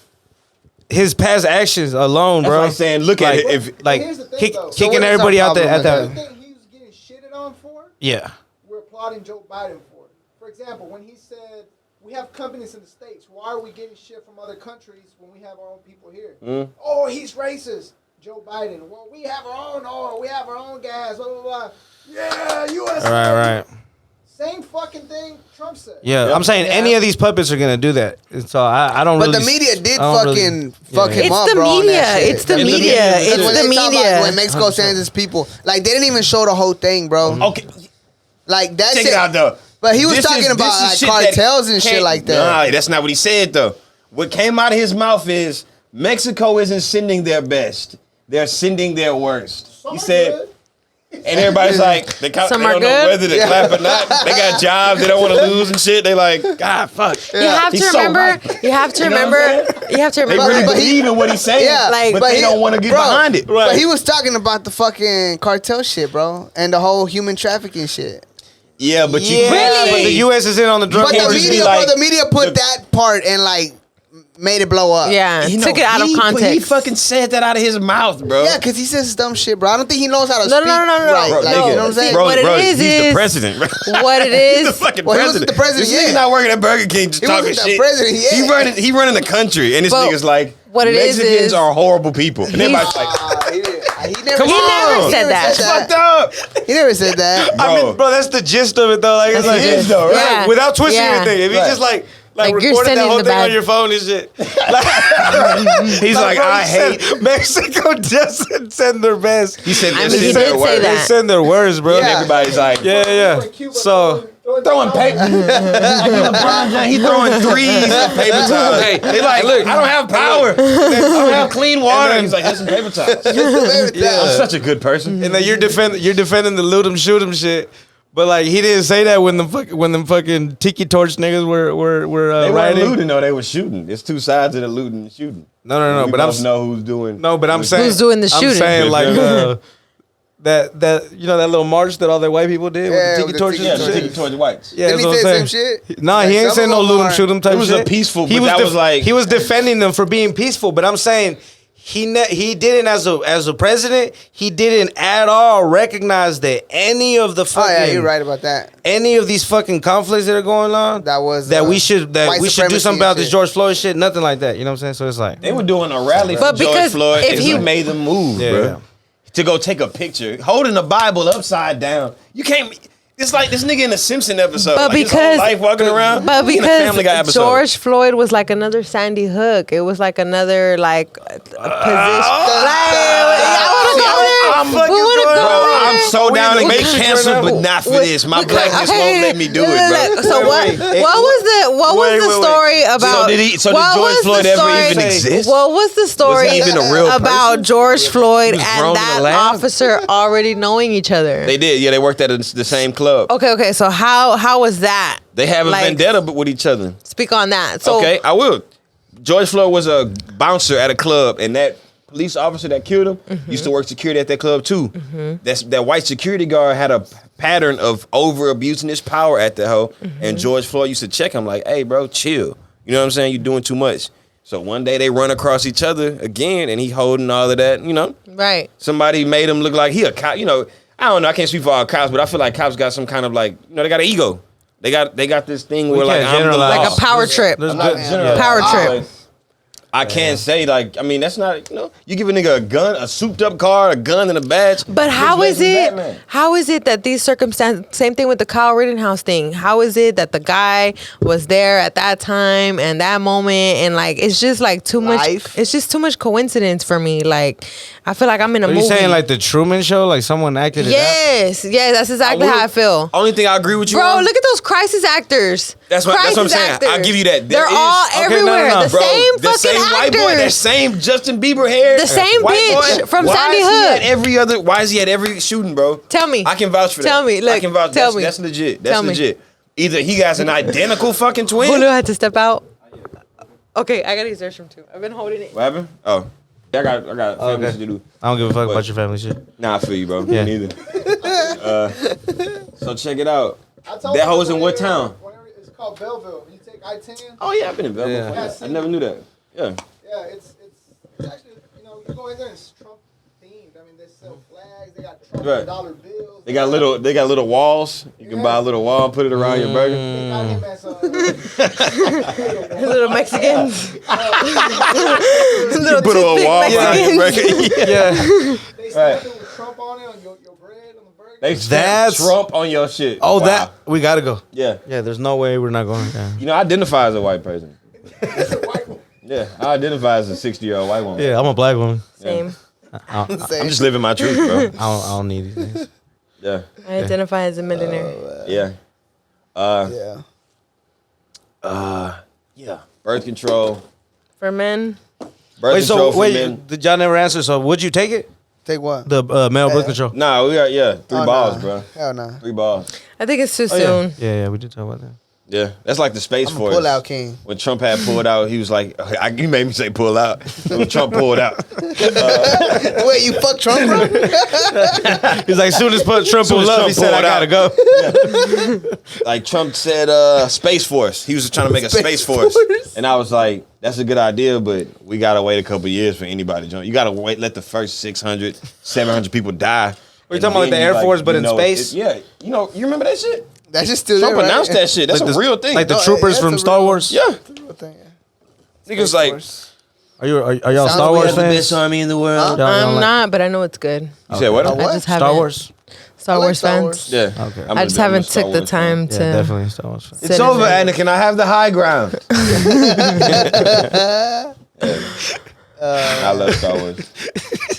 his past actions alone, That's bro. like saying, look at Like- it. If like Here's the thing, kick, though. So kicking what is our everybody out there at problem that. with Everything he was getting shitted on for, Yeah. we're applauding Joe Biden for. For example, when he said, we have companies in the States, why are we getting shit from other countries when we have our own people here? Oh, he's racist. Joe Biden. Well, we have our own oil, we have our own gas, blah, blah, blah. Yeah, U.S. Right. Same fucking thing Trump said. Yeah, I'm saying any of these puppets are gonna do that. And so I don't But really. the media did I don't fucking fuck him It's up, the bro. on media. that shit. It's the That's media. That's It's when the they talk about media. when Mexico sends its people, like they didn't even show the whole thing, bro. okay, Like that check shit. it out though. But he was This talking is- about this is like shit that cartels and shit can't- like that. Nah, that's not what he said though. What came out of his mouth is Mexico isn't sending their best; they're sending their worst. Some He are said. good. And everybody's like, they Some don't are know good. whether to clap or not. They got jobs, they don't want to lose and shit. They like, God, fuck. You have He's to so remember. right. You have to You know what I'm remember. saying? You have to They remember. really but he- believe in what he's saying, Yeah, Like- but they don't want to get bro, behind it. But he was talking about the fucking cartel shit, bro, and the whole human trafficking shit. Yeah, but you Yeah, Really? but the U.S. is in on the drug But can't war. the just media, be like- bro, the media put that part and like made it blow up. Yeah, You know, took it out of He context. fucking said that out of his mouth, bro. Yeah, because he says dumb shit, bro. I don't think he knows how to No, speak no, no, no, right. no. Like, No. you know what I'm saying? Bro, what it is he's the is- president. Bro. What it He's the is. fucking Well, he president. wasn't the president This nigga yet. not working at Burger King just He talking wasn't the shit. president yet. He running the country, and this But nigga's like, what it is Mexicans is- are horrible people. And everybody's like, He never, Come He never on. said that. fucked up. He never said that. Bro. I mean, bro, that's the gist of it though. Like it's That's like the gist, though, right? Yeah. without twisting Yeah. anything. If you Right. just like Like, you're recorded that sending whole the thing on bad- your phone and shit. He's like, bro, I he said hate. Mexico doesn't send their best. He said I this mean, he is did their say word. that. They send their words, bro. Yeah. Everybody's like, Yeah. So throwing paper. LeBron James, he throwing threes and paper towels. Hey, they like, look, I don't have power. I don't have clean water. then- He's like, here's some paper towels. Yeah. I'm such a good person. and then you're defending the loot 'em shoot 'em shit. But like he didn't say that when them fucking tiki torch niggas were They weren't rioting. looting though. They were shooting. There's two sides of the looting and shooting. No. We But I'm both know who's doing. no. But I'm saying Who's doing the shooting? I'm saying like Yeah. that you know that little march that all the white people did Yeah, with the with tiki the torches. tiki Yeah, and the shit. tiki towards whites. Yeah, Didn't that's he what I'm say saying. some shit? Nah, he Like, ain't some saying of no them loot 'em are- shoot 'em type It was shit. a peaceful, He but was that was like he was defending them for being peaceful, but I'm saying he didn't as a president. He didn't at all recognize that any of the Oh fucking yeah, you're right about that. any of these fucking conflicts that are going on That was we should white do supremacy something about and this shit. George Floyd shit. Nothing like that. You know what I'm saying? So it's like they were doing a rally for But George because Floyd, if and he- he made them move, Yeah. bro. To go take a picture, holding the Bible upside down. You can't. It's like this nigga in the Simpson episode. But like his whole because- life walking around. But He in a Family Guy because episode. George Floyd was like another Sandy Hook. It was like another like position. I want to go there. I'm fucking We wanna going go on. there. I'm so We down to in the get Matrix canceled, right now. but not for this. My blackness Okay. won't let me do it, bro. So Wait. what was the story about? So did what George was Floyd the ever story- even exist? What was the story Was he even a real about person? George Floyd was and grown in that the lab? officer already knowing each other? They did. Yeah, they worked at the same club. Okay. So how was that? They have a Like, vendetta with each other. Speak on that. So Okay, I will. George Floyd was a bouncer at a club, and that police officer that killed him used to work security at that club too. That white security guard had a pattern of over abusing his power at the hoe, and George Floyd used to check him like, "Hey, bro, chill. You know what I'm saying? You're doing too much." So one day they run across each other again, and he holding all of that. You know, right. somebody made him look like he a cop. You know, I don't know. I can't speak for all cops, but I feel like cops got some kind of like, you know, they got an ego. They got this thing where like can't I'm the generalize. law. Like a power trip. There's I'm not good- generalizing. Power trip. Like, I can't say like, I mean, that's not, you know, you give a nigga a gun, a souped up car, a gun and a badge. But how Bitch, is make him it? Batman. How is it that these circumstances? Same thing with the Kyle Rittenhouse thing. How is it that the guy was there at that time and that moment, and like it's just like too much. Life. It's just too much coincidence for me. Like I feel like I'm in a Are movie. you saying like the Truman Show? Like someone acted it out? yes, that's exactly will- how I feel. Only thing I agree with you Bro, on, look at those crisis actors. that's what I'm Crisis saying. actors. I'll give you that. They're There all is- okay, no, everywhere. no, no. The Bro, same the fucking same white boy, that actors. same Justin Bieber hair, The same white bitch from why Sandy is he Hook. at every other? Why is he at every shooting, bro? Tell me. I can vouch for that. Tell me, look, I can vouch. tell That's, me. that's legit. That's Tell me. legit. Either he got an identical fucking twin. Julio had to step out. Okay, I gotta use the restroom too. I've been holding it. What happened? Oh, I got family Okay. shit to do. I don't give a fuck What? about your family shit. Nah, I feel you, bro. Yeah. Me neither. So check it out. I told That you hoe's in what whenever- town? whenever It's called Belleville. You take I-10. Oh yeah, I've been in Belleville. Yeah. I never knew that. Yeah. Yeah, it's sell flags. They got Trump Right. dollar bills. They got little walls. You can buy a little wall, put it around your burger. They got him as Little Mexicans. Little Put a little toothpick wall around your Mexicans. burger. Yeah. they stuff it with Trump on it on your bread on the burger. They That's- stamp Trump on your shit. Oh, Wow. that we gotta go. Yeah. Yeah, there's no way we're not going. Yeah, You know, I identify as a white person. It's a white one. Yeah, I identify as a 60-year-old white woman. yeah, I'm a black woman. Same. I'm just living my truth, bro. I don't need these things. Yeah, I identify as a millionaire. yeah. Yeah. Birth control. For men, Birth Wait, control so for wait, men. did y'all never answer? So would you take it? Take what? The male birth control? Nah, we are, yeah. Three balls, nah. bro. Hell no. 3 balls. I think it's too Oh, soon. yeah, we did talk about that. Yeah, that's like the Space I'm a Force. pull out king. When Trump had pulled out, he was like, you made me say pull out. When Trump pulled out. Wait, you fuck Trump, bro? He's like, soon as Trump Soon as pulled up, Trump he said, I pulled gotta go. Like Trump said, Space Force. He was trying to make a Space Force. And I was like, that's a good idea, but we gotta wait a couple years for anybody to join. You gotta wait, let the first 600, 700 people die. Are you talking about like the Air Force, but in space? Yeah. You remember that shit? That's just still Trump there, right? announced that shit. That's Like a the- real thing. Like the No, troopers that's from a Star real- Wars? yeah. Real thing, yeah. Niggas like, Are y'all Sounds Star like Wars we have the fans? army in the world. Y'all I'm like not, but I know it's good. You said what? Oh, what? I just haven't. Star Wars? Star I like Wars Star fans. Wars. Yeah. Okay. I'm I a- just I'm a haven't Star took the Wars fan. time Yeah, to. definitely Star Wars fan. sit in it. Anakin. I have the high ground. I love Star Wars.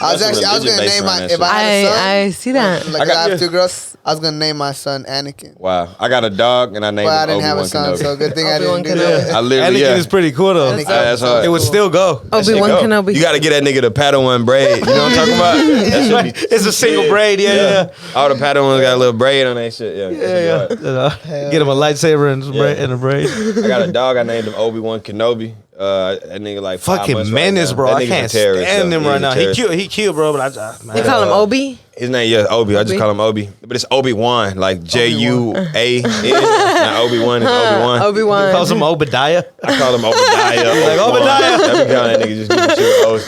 I was That's a gonna religion name based my around that if I had a son. I see that. Like I have 2 girls. I was gonna name my son Anakin. Wow. I got a dog and I named But I him didn't have Obi-Wan a son, Kenobi. so good thing I didn't Obi-Wan do that. Kenobi. I literally, Anakin yeah. is pretty cool though. Anakin- That's hard. It would still go. That shit Obi-Wan go. Kenobi. You got to get that nigga the Padawan braid. You know what I'm talking about? That should be It's a single braid, yeah. All the Padawans got a little braid on that shit. Yeah. that should be hard. Get him a lightsaber and, Yeah. and a braid. I got a dog. I named him Obi-Wan Kenobi. That nigga like 5 months Fucking menace, right now. bro. That I nigga's can't a terrorist, stand though. him He's right a now. terrorist. He cute, bro. But man. You call him Obi? His name, yeah, Obi. I just Obi? call him Obi. But it's Obi-Wan, like J-U-A-N. Not Obi-Wan, it's Obi-Wan. Obi-Wan. He calls him Obadiah. I call him Obadiah. like, Obi-Wan. Obadiah. I be calling that nigga just give me shit with O's.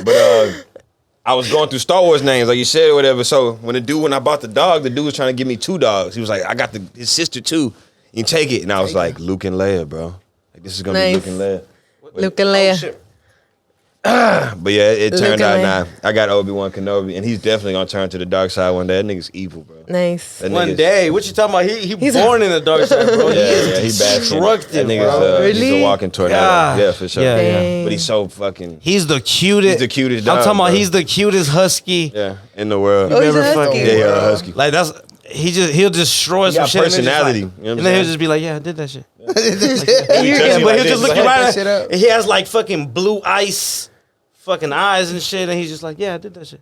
But I was going through Star Wars names, like you said, or whatever. So when I bought the dog, the dude was trying to give me 2 dogs. He was like, I got his sister too. You can take it. And I was like, Luke and Leia, bro. Like this is gonna be Nice. Luke and Leia. Luke and Leia. But yeah, it Luke turned out and I got Obi-Wan Kenobi, and he's definitely gonna turn to the dark side one day. That nigga's evil, bro. Nice. That One nigga's- day. What you talking about? He's born in the dark side, bro. Yeah, yeah, he bad. destructive, That nigga's bro. he's a Really? walking tornado. God. Yeah, for sure. Yeah, yeah. Dang. But he's so fucking He's the cutest. He's the cutest I'm dog, talking about bro. he's the cutest husky. yeah in the world. Oh, he's ever a husky. fucking- Yeah, yeah, a husky. Like he'll destroy He some got shit. personality, you know what I'm And then he'll saying? just be like, yeah, I did that shit. You're Yeah, you but like he'll this, just look like, you that right shit at up. and he has like fucking blue ice fucking eyes and shit, and he's just like, yeah, I did that shit.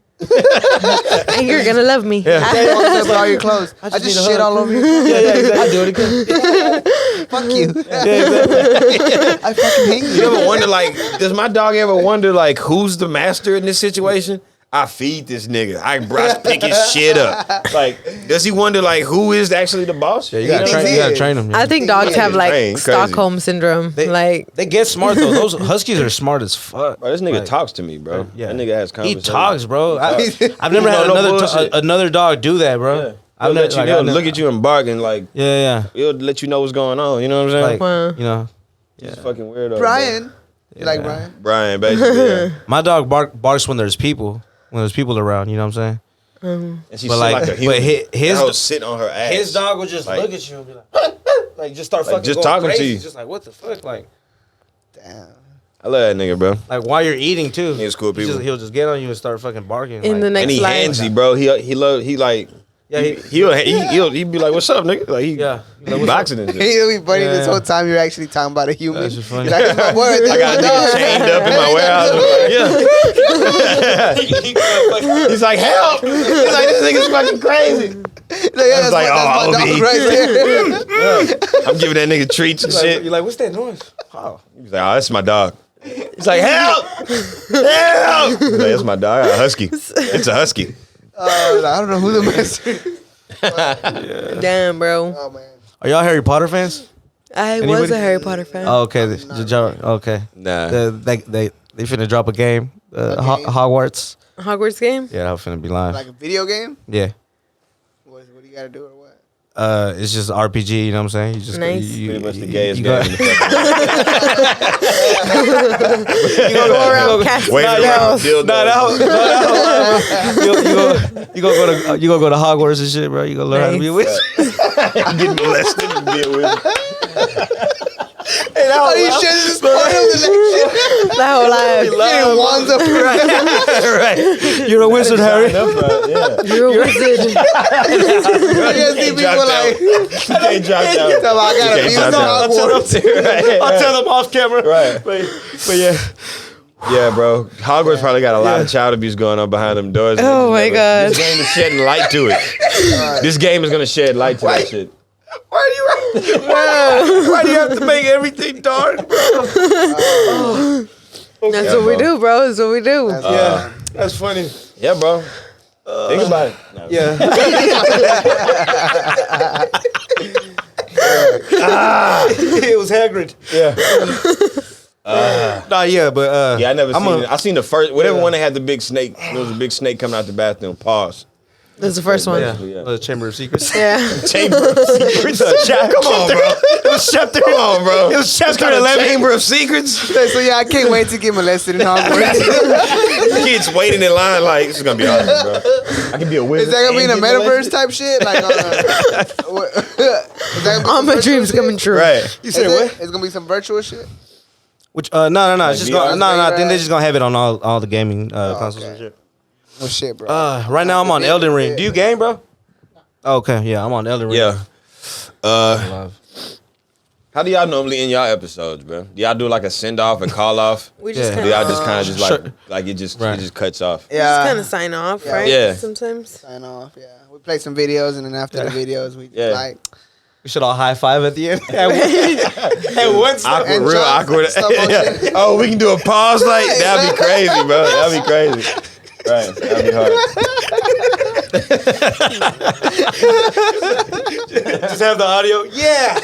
And you're gonna love me. with all your clothes. I just need just a shit hug. all over your clothes. Yeah, exactly. I do it again. Fuck you. Yeah, exactly. I fucking hate You you. ever wonder, like, does my dog ever wonder, like, who's the master in this situation? I feed this nigga. I pick his shit up. Like, does he wonder, like, who is actually the boss? Yeah, you gotta He train. thinks You gotta he train them. I think dogs have like Crazy. Stockholm syndrome. They get smart though. Those huskies are smart as fuck. Bro, this nigga Like, talks to me, bro. Yeah, That nigga has He conversations. talks, bro. talks. I've never had No another bullshit. another dog do that, bro. Yeah. I've He'll, never, let you, like, he'll I've never- look at you and bark and, like, Yeah, he'll let you know what's going on. You know what I'm saying? like Wow. you know, He's a fucking weirdo. Brian. You like Yeah. Brian? Brian, basically, yeah. my dog barks when there's people around. You know what I'm saying? And she But sit like- like a but human. his- That hoe sit on her ass. His dog will just Like- look at you and be like just start Like, fucking just going talking to crazy. you. Just like what the fuck, like Damn. I love that nigga, bro. while you're eating too. He's cool people. He'll just get on you and start fucking barking. In like, the next And he life. handsy, bro. He like yeah, he'll be like, "What's up, nigga?" Like he yeah. he boxing and shit. It'll be funny Yeah. this whole time you're actually talking about a human. That's just funny. You're like, my word, I got a nigga chained up in my warehouse. Yeah. He's like, help! He's like, this nigga's fucking crazy. That's like, my oh, dog Obi. right there. I'm giving that nigga treats and shit. You're like, what's that noise? Oh, He's like, oh, that's my dog. He's like, help! Help! He's like, that's my dog. I got a husky. It's a husky. I don't know who the master is. Damn, bro. Oh, man. are y'all Harry Potter fans? I Anybody? was a Harry Potter fan. Oh, okay. Okay. Nah. They finna drop a game. Hogwarts. Hogwarts game. Yeah, that was finna be live. Like a video game? Yeah. What do you gotta do or what? It's just RPG, you know what I'm saying? You just Nice. Pretty much the gayest you game. go- in the fucking- Go around casting Wave around spells. dildos. you gonna go to Hogwarts and shit, bro. You gonna learn how to be a wizard. Getting molested and be a wizard. Oh, you should have just part of the shit. That whole life. Getting wands up Right. You're a wizard, Harry. Yeah. You're a wizard. I guess these people like, You can't drop down. I gotta You be can't in drop down. Hogwarts. I'll tell them off camera. Right. But yeah. Yeah, bro. Hogwarts probably got a lot of child abuse going on behind them doors. Oh, my God. This game is shedding light to it. This game is gonna shed light to that shit. Why do you have to make everything dark? That's what we do, bro. That's what we do. Yeah. That's funny. Yeah, bro. Think about it. No. Yeah. It was Hagrid. Yeah. Yeah, but Yeah, I never I'm seen a- it. I seen the first, whatever one that had the big snake. There was a big snake coming out the bathroom. Pause. That's the first one. Yeah. Yeah. Yeah. Chamber of Secrets. Chamber of Secrets. Come on, bro. It was chapter. Come on, bro. It was chapter 11. Chamber of Secrets. So yeah, I can't wait to get molested in Hogwarts. Kids waiting in line like, this is gonna be awesome, bro. I can be a wizard. Is that gonna be in a and get metaverse molested? type shit? Like, is that All my virtual dreams shit? coming true. Right. You Is said it? what? It's gonna be some virtual shit. Which no. It's just VR? gonna I think they're just gonna have it on all the gaming consoles okay. and shit. Oh shit, bro. Right now I'm on Elden Ring. Do you game, bro? Okay, yeah, I'm on Elden Ring. Yeah. How do y'all normally end y'all episodes, bro? Do y'all do like a send off and call off? We just Yeah. kind Do y'all of just kind of just Sure. like it just Right. it just cuts off? Yeah. kind of sign off, right? Yeah. Sometimes. Sign off. Yeah. We play some videos, and then after the videos, we Yeah. like We should all high five at the end. At once. Awkward, And real jump, awkward. stop motion. Yeah. Oh, we can do a pause like that'd be crazy, bro. That'd be crazy. Right, that'd be hard. Just have the audio. Yeah.